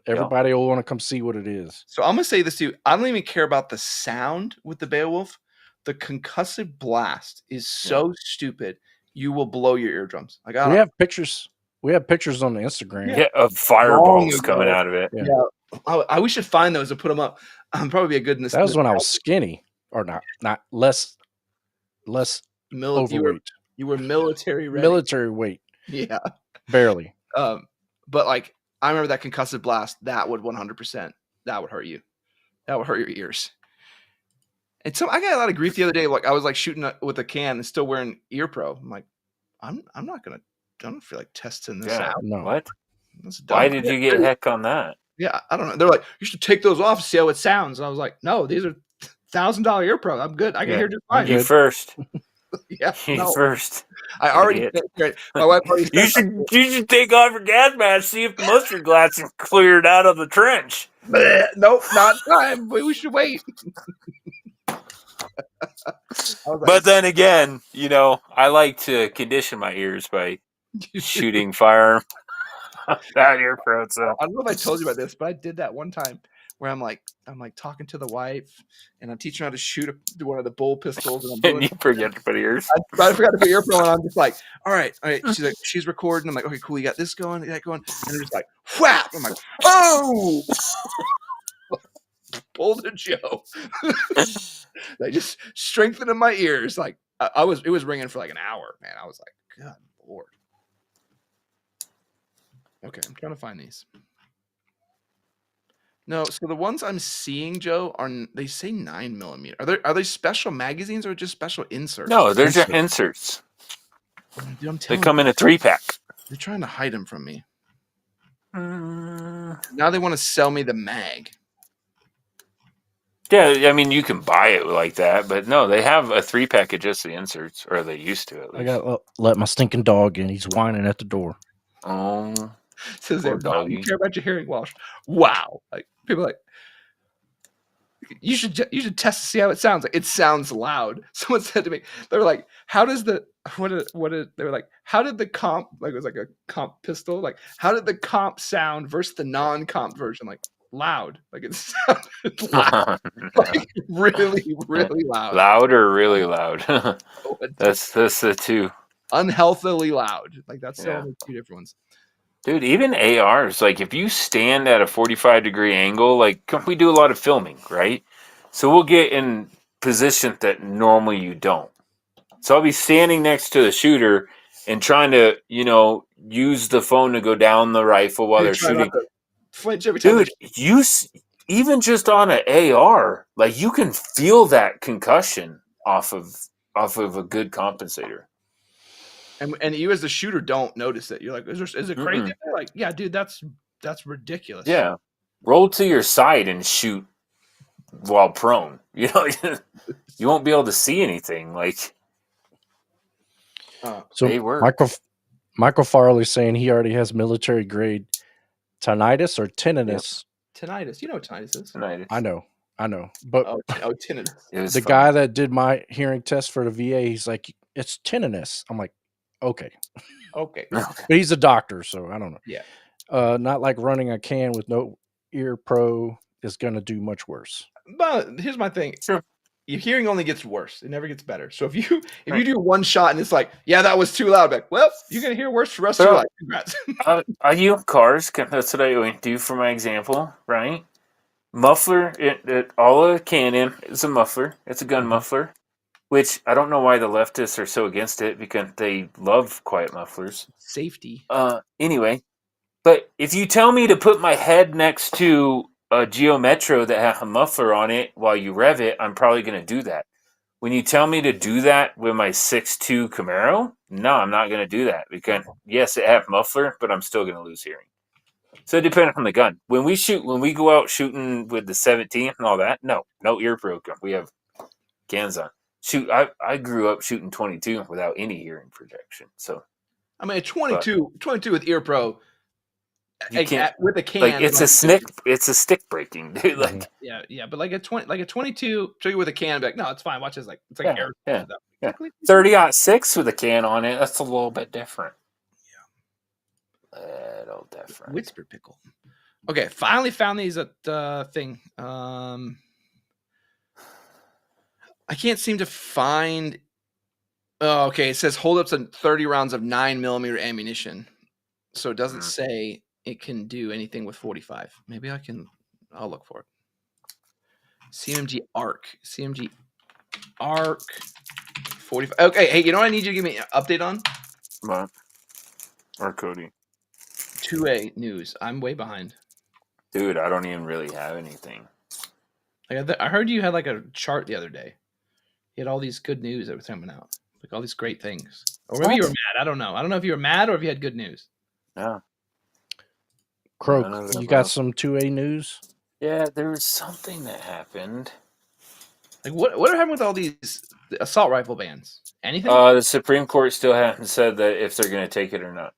Everybody will want to come see what it is.
So I'm gonna say this to you. I don't even care about the sound with the Beowulf. The concussive blast is so stupid. You will blow your eardrums. Like
we have pictures. We have pictures on the Instagram.
Yeah, of fireballs coming out of it.
Yeah. We should find those and put them up. Probably be a good.
That was when I was skinny, or not less overweight.
You were military ready.
Military weight.
Yeah,
barely.
But like I remember that concussive blast. That would 100%. That would hurt you. That would hurt your ears. And so I got a lot of grief the other day. Like I was like shooting with a can and still wearing ear pro. I'm like, I'm not gonna. I don't feel like testing this out.
No.
What? Why did you get heck on that?
Yeah, I don't know. They're like, you should take those off and see how it sounds. And I was like, no, these are $1,000 ear pro. I'm good. I can hear just fine.
You first.
First. I already. My wife already.
You should take off your gas mask. See if the mustard glass is cleared out of the trench.
Nope, not time. We should wait.
But then again, I like to condition my ears by shooting firearm. That ear pro. So
I don't know if I told you about this, but I did that one time where I'm like talking to the wife and I'm teaching her how to shoot one of the bull pistols, and
you forget to put ears.
I forgot to put ear pro on. I'm just like, all right. She's like, she's recording. I'm like, okay, cool. You got this going, that going, and I'm just like, whap. I'm like, oh. Pulled a Joe. I just strengthened in my ears. Like it was ringing for like an hour, man. I was like, God Lord. Okay, I'm trying to find these. No, so the ones I'm seeing, Joe, they say 9mm. Are they special magazines or just special inserts?
No, they're just inserts.
Dude,
they come in a 3-pack.
They're trying to hide them from me. Now they want to sell me the mag.
Yeah, I mean, you can buy it like that, but no, they have a 3-pack of just the inserts, or they used to at least.
I got let my stinking dog in. He's whining at the door.
Oh,
says there, you care about your hearing, Walsh. Wow, like people are like, you should test to see how it sounds. Like it sounds loud. Someone said to me, they were like, how does the they were like, how did the comp, like it was like a comp pistol, like how did the comp sound versus the non-comp version? Like loud, like it sounded loud. Like really, really loud.
Loud or really loud? That's the two.
Unhealthily loud. Like that's the only two different ones.
Dude, even ARs, like if you stand at a 45-degree angle, like we do a lot of filming, right? So we'll get in positions that normally you don't. So I'll be standing next to the shooter and trying to, use the phone to go down the rifle while they're shooting.
Flinch every time.
Dude, even just on an AR, like you can feel that concussion off of a good compensator.
And you as the shooter don't notice it. You're like, is it crazy? They're like, yeah, dude, that's ridiculous.
Yeah. Roll to your side and shoot while prone. You won't be able to see anything. Like
so
they work.
Michael Farley saying he already has military grade tinnitus or tinnitus.
Yep. Tinnitus. You know what tinnitus is.
Tinnitus.
I know. But
tinnitus.
The guy that did my hearing test for the VA, he's like, it's tinnitus. I'm like, okay. But he's a doctor, so I don't know.
Yeah.
Not like running a can with no ear pro is going to do much worse.
But here's my thing.
Sure.
Your hearing only gets worse. It never gets better. So if you do one shot and it's like, yeah, that was too loud, like, well, you're gonna hear worse for the rest of your life. Congrats.
You cars. That's what I went do for my example, right? Muffler. All a Canon is a muffler. It's a gun muffler, which I don't know why the leftists are so against it because they love quiet mufflers.
Safety.
Anyway, but if you tell me to put my head next to a Geo Metro that has a muffler on it while you rev it, I'm probably going to do that. When you tell me to do that with my 6.2 Camaro, no, I'm not going to do that because yes, it has muffler, but I'm still going to lose hearing. So it depends on the gun. When we go out shooting with the 17 and all that, no ear program. We have cans on. I grew up shooting 22 without any hearing projection. So
I mean, a 22 with ear pro.
You can't,
with a can.
Like it's a stick breaking, dude. Like
yeah, but like a 22 show you with a can, be like, no, it's fine. Watch this, it's like air.
Yeah. 30-06 with a can on it. That's a little bit different. Yeah, little different.
Whisper pickle. Okay, finally found these at thing. I can't seem to find. Oh, okay. It says hold ups and 30 rounds of 9mm ammunition, so it doesn't say it can do anything with 45. Maybe I'll look for it. CMG Arc 45. Okay, hey, you know what I need you to give me an update on?
What? Or Cody.
2A news. I'm way behind.
Dude, I don't even really have anything.
I heard you had like a chart the other day. You had all these good news that were coming out. Like all these great things. Or maybe you were mad. I don't know. I don't know if you were mad or if you had good news.
Yeah.
Croak, you got some 2A news?
Yeah, there was something that happened.
Like what happened with all these assault rifle bans? Anything?
The Supreme Court still hasn't said that if they're going to take it or not.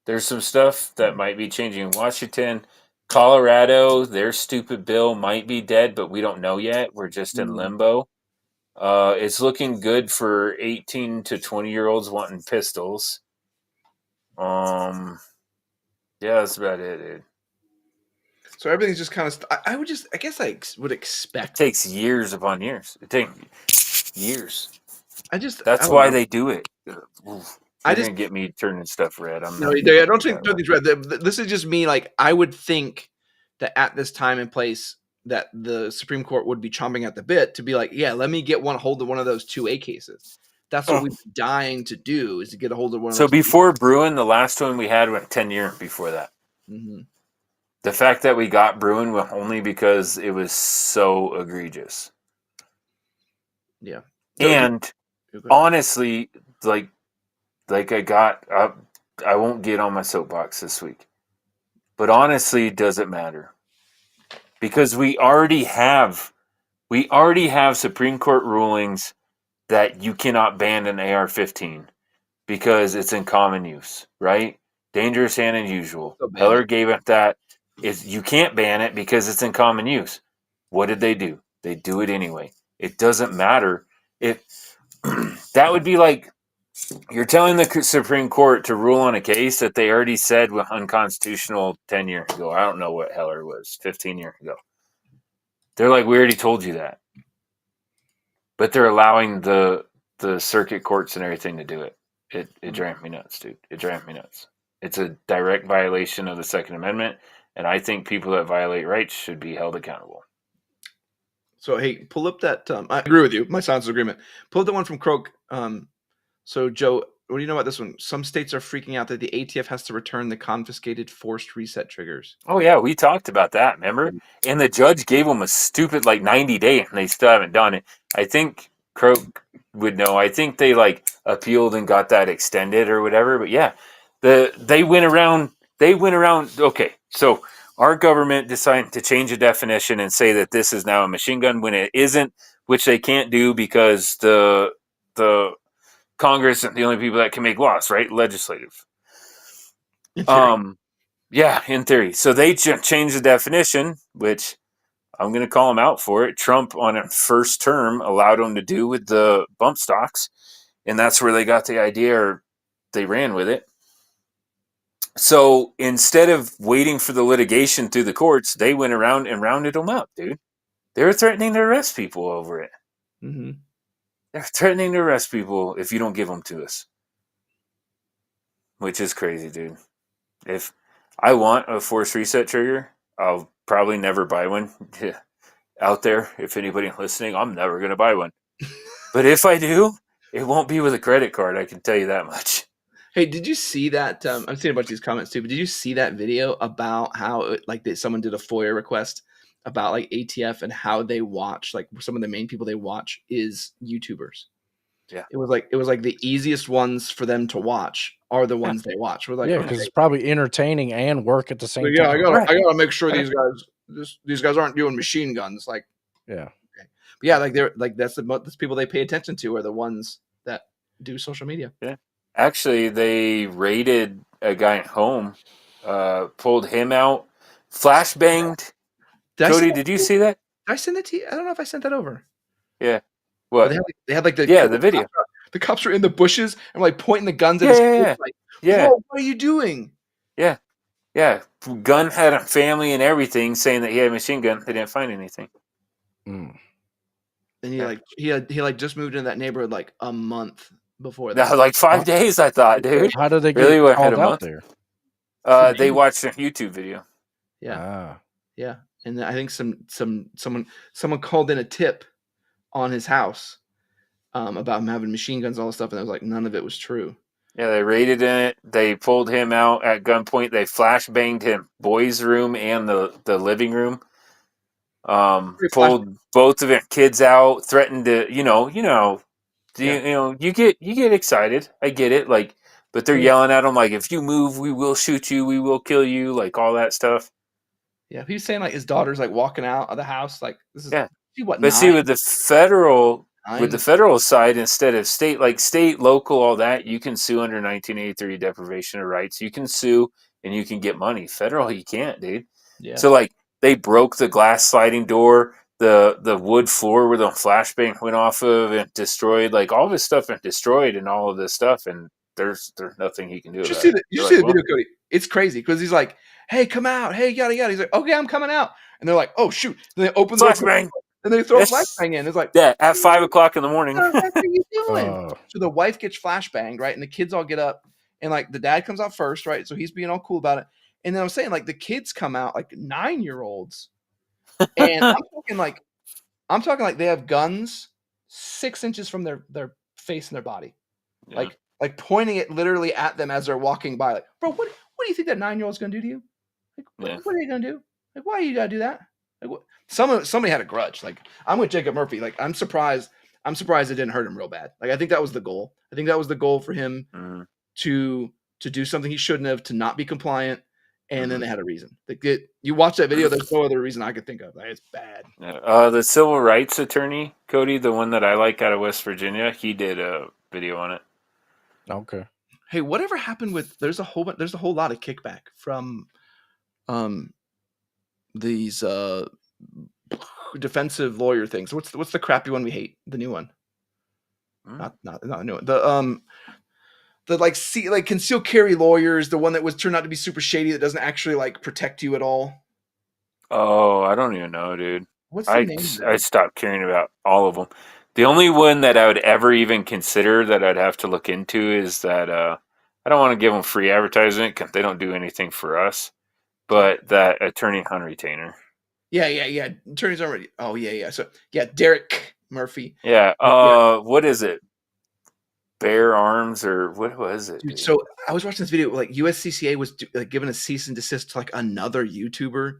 There's some stuff that might be changing in Washington. Colorado, their stupid bill might be dead, but we don't know yet. We're just in limbo. It's looking good for 18 to 20-year-olds wanting pistols. Yeah, that's about it, dude.
So everything's just kind of. I would expect.
It takes years upon years. It takes years. That's why they do it. You're gonna get me turning stuff red. I
don't think things red. This is just me. Like I would think that at this time and place that the Supreme Court would be chomping at the bit to be like, yeah, let me get hold of one of those 2A cases. That's what we've been dying to do, is to get a hold of one of those.
So before Bruin, the last one we had went 10 years before that.
Mm-hmm.
The fact that we got Bruin was only because it was so egregious.
Yeah.
And honestly, like I won't get on my soapbox this week. But honestly, it doesn't matter. Because we already have Supreme Court rulings that you cannot ban an AR-15 because it's in common use, right? Dangerous and unusual. Heller gave it that. You can't ban it because it's in common use. What did they do? They do it anyway. It doesn't matter. That would be like you're telling the Supreme Court to rule on a case that they already said was unconstitutional 10 years ago. I don't know what Heller was, 15 years ago. They're like, we already told you that. But they're allowing the circuit courts and everything to do it. It drove me nuts, dude. It drove me nuts. It's a direct violation of the Second Amendment, and I think people that violate rights should be held accountable.
So, hey, pull up that. I agree with you. My silence agreement. Pull up the one from Croak. So, Joe, what do you know about this one? Some states are freaking out that the ATF has to return the confiscated forced reset triggers.
Oh, yeah, we talked about that, remember? And the judge gave them a stupid, 90 days, and they still haven't done it. I think Croak would know. I think they, appealed and got that extended or whatever. But, yeah, they went around. Okay, so our government decided to change the definition and say that this is now a machine gun when it isn't, which they can't do because the Congress are the only people that can make laws, right? Legislative. Yeah, in theory. So they changed the definition, which I'm going to call him out for it. Trump, on a first term, allowed him to do with the bump stocks, and that's where they got the idea, or they ran with it. So instead of waiting for the litigation through the courts, they went around and rounded them up, dude. They were threatening to arrest people over it.
Mm-hmm.
They're threatening to arrest people if you don't give them to us, which is crazy, dude. If I want a force reset trigger, I'll probably never buy one. Out there, if anybody listening, I'm never going to buy one. But if I do, it won't be with a credit card. I can tell you that much.
Hey, did you see that? I'm seeing a bunch of these comments too, but did you see that video about how someone did a FOIA request about like ATF and how they watch, like some of the main people they watch is YouTubers.
Yeah.
It was like the easiest ones for them to watch are the ones they watch. We're like,
yeah, because it's probably entertaining and work at the same time.
I gotta make sure these guys aren't doing machine guns. Like,
yeah.
Okay. But yeah, like they're like that's people they pay attention to are the ones that do social media.
Yeah. Actually, they raided a guy at home, pulled him out, flashbanged. Cody, did you see that?
Did I send it to you? I don't know if I sent that over.
Yeah. What?
They had like the
video.
The cops are in the bushes and like pointing the guns at
his
kids, like, whoa, what are you doing?
Yeah. Yeah. Gun had a family and everything, saying that he had a machine gun. They didn't find anything.
And he just moved into that neighborhood like a month before that.
No, like 5 days, I thought, dude.
How did they get
really
called out there?
They watched a YouTube video.
Yeah. Yeah. And I think someone called in a tip on his house about him having machine guns, all this stuff, and I was like, none of it was true.
Yeah, they raided it. They pulled him out at gunpoint. They flashbanged him, boys' room and the living room. Pulled both of their kids out. Threatened to, you get excited. I get it. Like, but they're yelling at him like, if you move, we will shoot you. We will kill you. Like all that stuff.
Yeah, he's saying like his daughter's like walking out of the house. Like this is
see with the federal side instead of state, like state, local, all that, you can sue under 1983 deprivation of rights. You can sue and you can get money. Federal, you can't, dude.
Yeah.
So like they broke the glass sliding door, the wood floor where the flashbang went off of, and destroyed like all this stuff and destroyed and all of this stuff, and there's nothing he can do.
You see the video, Cody? It's crazy because he's like, "Hey, come out! Hey, yada yada." He's like, "Okay, I'm coming out," and they're like, "Oh shoot!" Then they open the
flashbang.
And they throw a flashbang in. It's like,
at 5 o'clock in the morning.
What the heck are you doing? So the wife gets flashbanged, right? And the kids all get up, and like the dad comes out first, right? So he's being all cool about it. And then I'm saying, like, the kids come out like 9-year-olds, and I'm talking like they have guns 6 inches from their face and their body, like pointing it literally at them as they're walking by. Like, bro, what do you think that 9-year-old's gonna do to you? Like, what are you gonna do? Like, why you gotta do that? Like, what? Somebody had a grudge. Like, I'm with Jacob Murphy. Like, I'm surprised it didn't hurt him real bad. Like, I think that was the goal. I think that was the goal for him to do something he shouldn't have, to not be compliant. And then they had a reason. Like, you watch that video, there's no other reason I could think of. Like, it's bad.
The civil rights attorney, Cody, the one that I like out of West Virginia, he did a video on it.
Okay.
Hey, whatever happened with? There's a whole lot of kickback from these defensive lawyer things. What's the crappy one we hate? The new one. Not a new one. The concealed carry lawyers, the one that was turned out to be super shady that doesn't actually like protect you at all.
Oh, I don't even know, dude.
What's the name?
I stopped caring about all of them. The only one that I would ever even consider that I'd have to look into is that I don't want to give them free advertisement because they don't do anything for us. But that attorney hunt retainer.
Yeah. Attorneys already. Oh yeah. So yeah, Derek Murphy.
Yeah. What is it? Bear Arms or what was it?
Dude, so I was watching this video. Like USCCA was given a cease and desist to like another YouTuber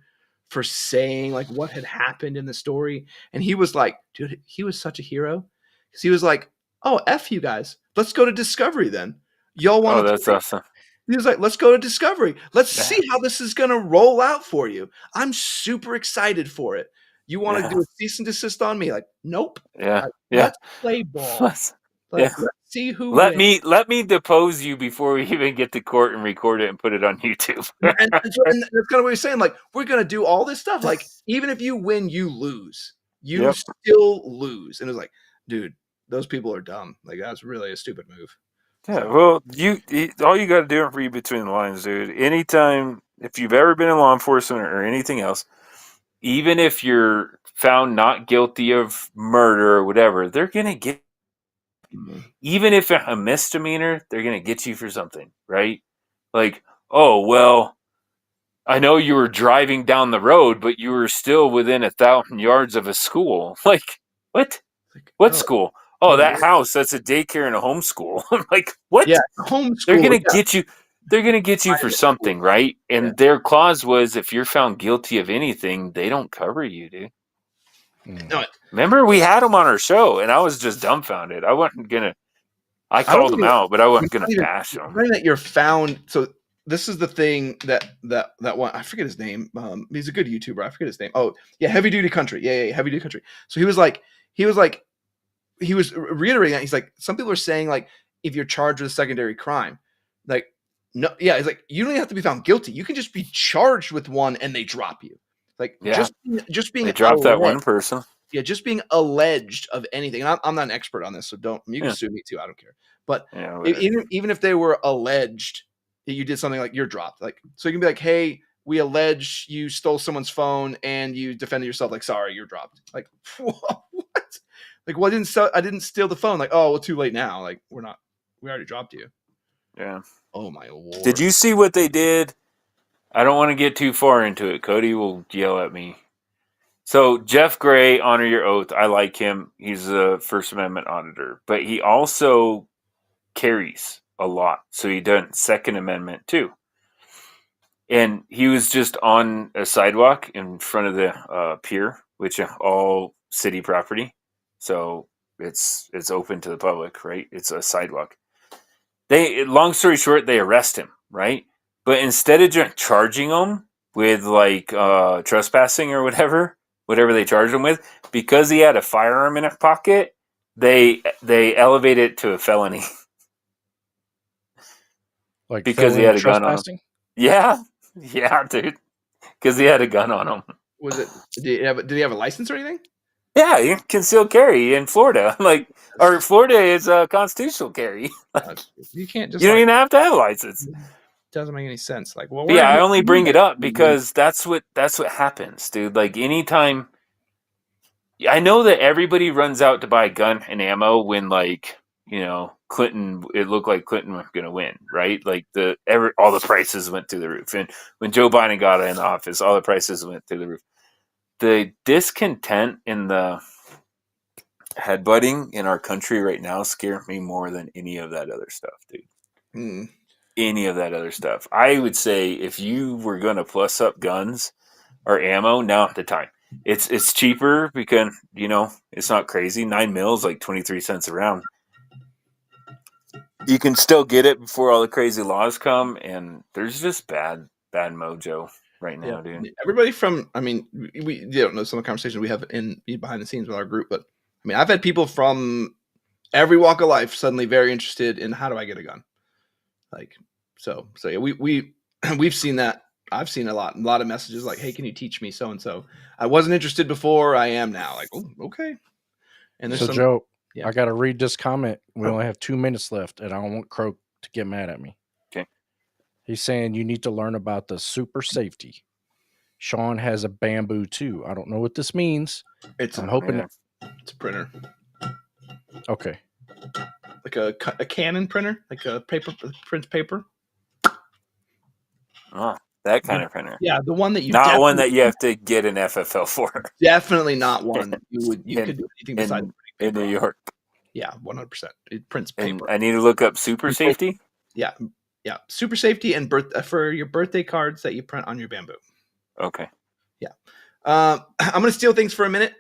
for saying like what had happened in the story, and he was like, dude, he was such a hero because he was like, oh, F you guys, let's go to Discovery then. Y'all want?
Oh, that's awesome.
He was like, let's go to Discovery. Let's see how this is going to roll out for you. I'm super excited for it. You want to do a cease and desist on me? Like, nope.
Yeah.
Let's play ball. Let's see who
Let
wins.
me depose you before we even get to court and record it and put it on YouTube.
and that's kind of what he's saying. Like, we're gonna do all this stuff. Like, even if you win, you lose. You still lose. And it was like, dude, those people are dumb. Like, that's really a stupid move.
Yeah, so. Well, all you got to do is read between the lines, dude. Anytime, if you've ever been in law enforcement or anything else, even if you're found not guilty of murder or whatever, they're gonna get. Even if it's a misdemeanor, they're gonna get you for something, right? Like, oh well, I know you were driving down the road, but you were still within 1,000 yards of a school. Like, what? What school? Oh, that house. That's a daycare and a homeschool. I'm like, what?
Yeah, homeschool.
They're gonna get you. They're gonna get you for something, right? And their clause was, if you're found guilty of anything, they don't cover you, dude.
No,
remember, we had them on our show, and I was just dumbfounded. I wasn't gonna. I called them out, but I wasn't gonna bash them.
That you're found. So this is the thing that one. I forget his name. He's a good YouTuber. I forget his name. Oh yeah, Heavy Duty Country. Yeah, Heavy Duty Country. So he was reiterating that. He's like, some people are saying, like, if you're charged with a secondary crime, like, no, yeah, it's like, you don't even have to be found guilty. You can just be charged with one and they drop you. Like, just being
they dropped that one person.
Yeah, just being alleged of anything. And I'm not an expert on this, so you can sue me too. I don't care. But even if they were alleged that you did something, like, you're dropped. Like, so you can be like, hey, we allege you stole someone's phone and you defended yourself. Like, sorry, you're dropped. Like, what? Like, well, I didn't steal the phone. Like, oh, well, too late now. Like, we already dropped you.
Yeah.
Oh my Lord.
Did you see what they did? I don't want to get too far into it. Cody will yell at me. So Jeff Gray, honor your oath. I like him. He's a First Amendment auditor, but he also carries a lot. So he done Second Amendment too. And he was just on a sidewalk in front of the pier, which is all city property. So it's open to the public, right? It's a sidewalk. Long story short, they arrest him, right? But instead of just charging him with, like, trespassing or whatever they charged him with, because he had a firearm in his pocket, they elevate it to a felony.
Like,
because he had a gun on him. Yeah, dude. Because he had a gun on him.
Was it? Did he have a license or anything?
Yeah, you can concealed carry in Florida. Florida is a constitutional carry.
You can't just.
You don't even have to have a license.
Doesn't make any sense. Like, well,
I only bring it up because that's what happens, dude. Like, anytime, I know that everybody runs out to buy gun and ammo when, like, Clinton. It looked like Clinton was going to win, right? Like, all the prices went through the roof, and when Joe Biden got in office, all the prices went through the roof. The discontent in the headbutting in our country right now scares me more than any of that other stuff, dude. Any of that other stuff. I would say, if you were going to plus up guns or ammo, now at the time. It's cheaper because, it's not crazy. 9 mils, like 23 cents a round. You can still get it before all the crazy laws come, and there's just bad mojo right now, dude.
Everybody we don't know some of the conversations we have behind the scenes with our group, but I've had people from every walk of life suddenly very interested in, how do I get a gun? Like, so yeah, we've seen that. I've seen a lot of messages like, hey, can you teach me so and so? I wasn't interested before, I am now. Like, oh, okay. And there's
Joe, I got to read this comment. We only have 2 minutes left, and I don't want Croak to get mad at me.
Okay.
He's saying you need to learn about the super safety. Sean has a bamboo too. I don't know what this means. I'm hoping
it's a printer.
Okay.
Like a Canon printer, like a prints paper.
Oh, that kind of printer.
Yeah, the one that you
not one that you have to get an FFL for.
Definitely not one you could do anything besides
in New York.
Yeah, 100%. It prints paper.
And I need to look up super safety.
Yeah, super safety and for your birthday cards that you print on your bamboo.
Okay.
Yeah. I'm gonna steal things for a minute.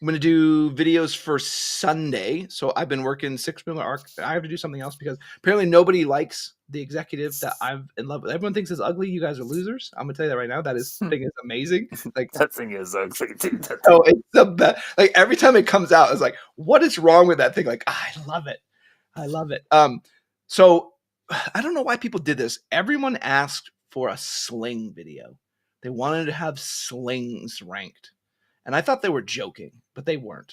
I'm going to do videos for Sunday. So I've been working 6mm arc. I have to do something else because apparently nobody likes the executive that I'm in love with. Everyone thinks it's ugly. You guys are losers. I'm going to tell you that right now. That thing is amazing. Like,
that thing is ugly, dude.
Oh, it's the best. Like, every time it comes out, it's like, what is wrong with that thing? Like, I love it. I love it. So I don't know why people did this. Everyone asked for a sling video. They wanted to have slings ranked. And I thought they were joking, but they weren't.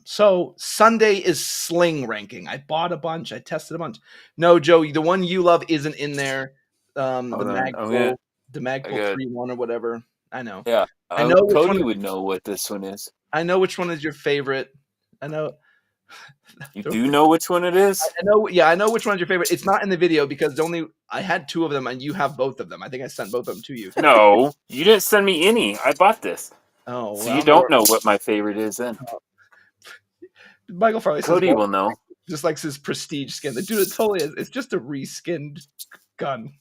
So Sunday is sling ranking. I bought a bunch. I tested a bunch. No, Joe, the one you love isn't in there. The Magpul 3-1 or whatever. I know.
Yeah,
I know
Cody would know what this one is.
I know which one is your favorite. I know.
You do know which one it is?
I know. Yeah, I know which one's your favorite. It's not in the video because I had 2 of them and you have both of them. I think I sent both of them to you.
No, you didn't send me any. I bought this.
Oh,
so you don't know what my favorite is then.
Michael probably
Cody
says,
will know.
Just likes his prestige skin. The dude, it totally is. It's just a reskinned gun.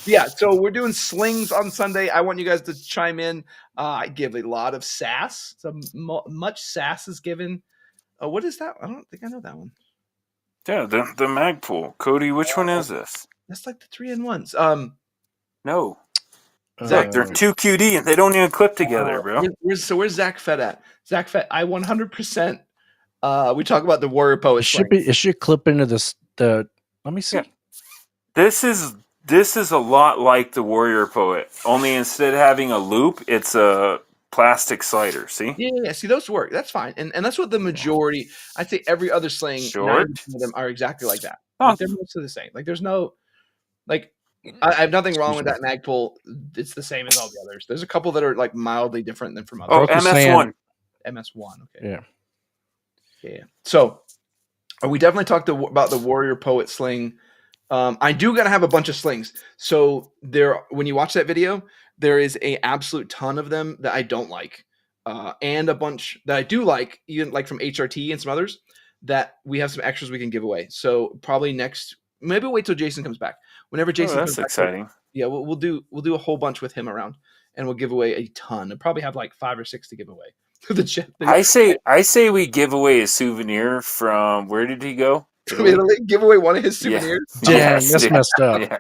Yeah, so we're doing slings on Sunday. I want you guys to chime in. I give a lot of sass. So much sass is given. What is that? I don't think I know that one.
Yeah, the Magpul. Cody, which one is this?
That's like the 3-in-1s.
No. Zach, they're 2 QD and they don't even clip together, bro.
Where's Zach Fett at? Zach Fett, I 100%. We talk about the Warrior Poet.
It should clip into this. Let me see.
Yeah. This is a lot like the Warrior Poet. Only instead of having a loop, it's a plastic slider. See?
Yeah. See, those work. That's fine, and that's what the majority. I'd say every other sling, 90% of them are exactly like that.
Huh.
Like they're mostly the same. Like there's no, like I have nothing wrong with that Magpul. It's the same as all the others. There's a couple that are like mildly different than from others.
Oh, MS1.
MS1. Okay.
Yeah.
Yeah. So we definitely talked about the Warrior Poet sling. I do gotta have a bunch of slings. So when you watch that video, there is a absolute ton of them that I don't like, and a bunch that I do like, even like from HRT and some others that we have some extras we can give away. So probably maybe wait till Jason comes back. Whenever Jason comes back,
exciting.
Yeah, we'll do a whole bunch with him around, and we'll give away a ton. We'll probably have like 5 or 6 to give away.
I say we give away a souvenir from where did he go?
Give away one of his souvenirs.
Yeah. Dang, that's messed up.
Yeah.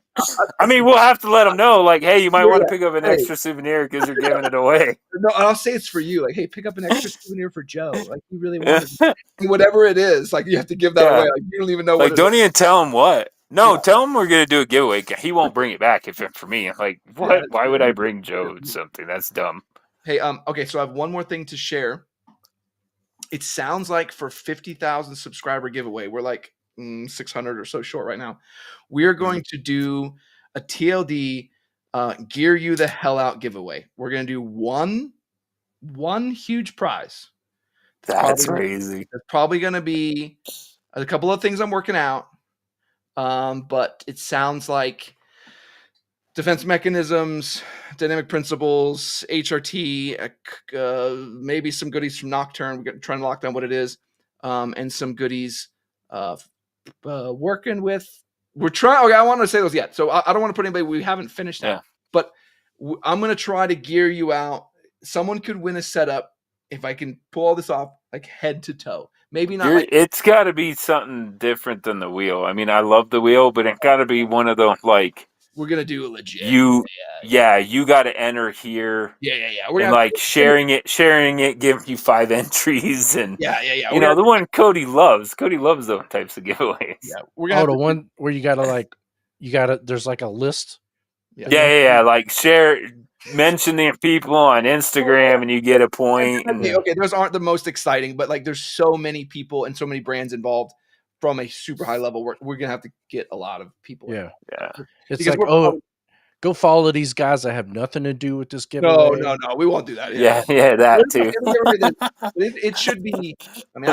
I mean, we'll have to let him know, like, hey, you might want to pick up an extra souvenir because you're giving it away.
No, I'll say it's for you. Like, hey, pick up an extra souvenir for Joe. Like, you really want it. Whatever it is, like, you have to give that away. Like, you don't even know.
Like, don't even tell him what. No, tell him we're gonna do a giveaway. He won't bring it back if it's for me. I'm like, what? Yeah, why would I bring Joe something? That's dumb.
Hey, okay, so I have one more thing to share. It sounds like for 50,000 subscriber giveaway, we're like 600 or so short right now. We are going to do a TLD Gear You the Hell Out giveaway. We're going to do one huge prize.
That's crazy.
It's probably going to be a couple of things I'm working out, but it sounds like defense mechanisms, dynamic principles, HRT, maybe some goodies from Nocturn. We're trying to lock down what it is, and some goodies working with. We're trying. Okay, I want to say those yet, so I don't want to put anybody. We haven't finished that, but I'm going to try to gear you out. Someone could win a setup if I can pull all this off, like head to toe. Maybe not.
It's got to be something different than the wheel. I mean, I love the wheel, but it got to be one of those like.
We're gonna do a legit.
You got to enter here.
Yeah.
We're like sharing it, giving you 5 entries, and
yeah.
You know the one Cody loves. Cody loves those types of giveaways.
Yeah, we're gonna.
The one where you gotta there's like a list.
Yeah. Like mention the people on Instagram, and you get a point.
Okay, those aren't the most exciting, but like there's so many people and so many brands involved. From a super high level, we're gonna have to get a lot of people.
Yeah. It's
because
like, go follow these guys that have nothing to do with this giveaway.
No, we won't do that.
Yeah, that too.
It should be. I mean,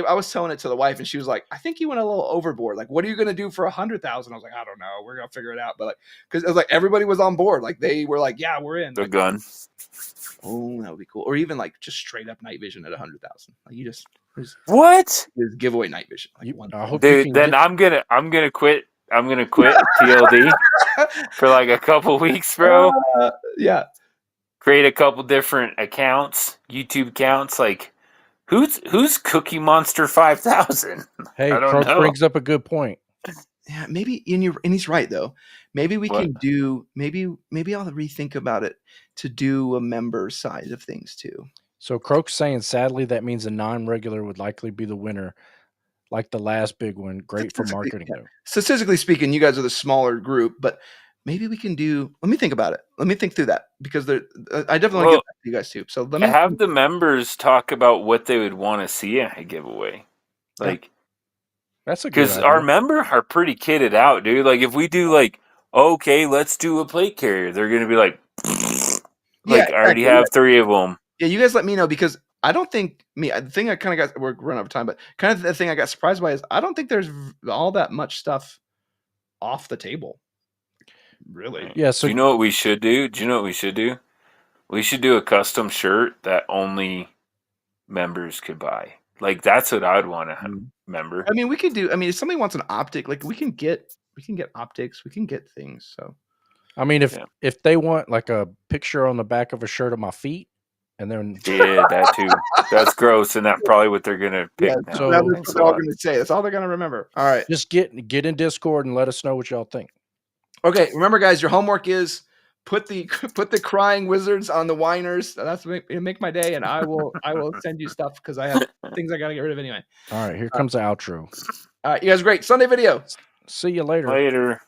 I was telling it to the wife, and she was like, "I think you went a little overboard. Like, what are you gonna do for 100,000?" I was like, "I don't know. We're gonna figure it out." But like, because it was like everybody was on board. Like they were like, "Yeah, we're in."
The gun.
Oh, that would be cool. Or even like just straight up night vision at 100,000. Like you just.
What?
Giveaway night vision.
Dude, then I'm gonna quit. I'm gonna quit TLD for like a couple weeks, bro.
Yeah.
Create a couple different accounts, YouTube accounts. Like, who's Cookie Monster 5000?
Hey, Croak brings up a good point.
Yeah, maybe, and he's right though. Maybe we can do. Maybe I'll rethink about it to do a member side of things too.
So Croak's saying, sadly, that means a non-regular would likely be the winner. like the last big one. Great for marketing, though.
Statistically speaking, you guys are the smaller group, but maybe we can do. Let me think about it. Let me think through that because I definitely want to get back to you guys too. So let me
have the members talk about what they would want to see in a giveaway. Like,
that's a good idea.
Because our members are pretty kitted out, dude. Like, if we do like, okay, let's do a plate carrier, they're gonna be like, I already have 3 of them.
Yeah, you guys let me know because I don't think the thing I kind of got, we're running out of time, but kind of the thing I got surprised by is I don't think there's all that much stuff off the table. Really?
Yeah. So
do you know what we should do? We should do a custom shirt that only members could buy. Like, that's what I'd want to member.
I mean, we could do. I mean, if somebody wants an optic, like we can get optics, we can get things. So,
I mean, if they want like a picture on the back of a shirt of my feet, and then
that too. That's gross, and that's probably what they're gonna pick.
Yeah, so that's what they're all gonna say. That's all they're gonna remember. All right,
just get in Discord and let us know what y'all think.
Okay, remember, guys, your homework is put the crying wizards on the whiners. That's make my day, and I will send you stuff because I have things I gotta get rid of anyway.
All right, here comes the outro.
All right, you guys are great. Sunday video.
See you later.
Later.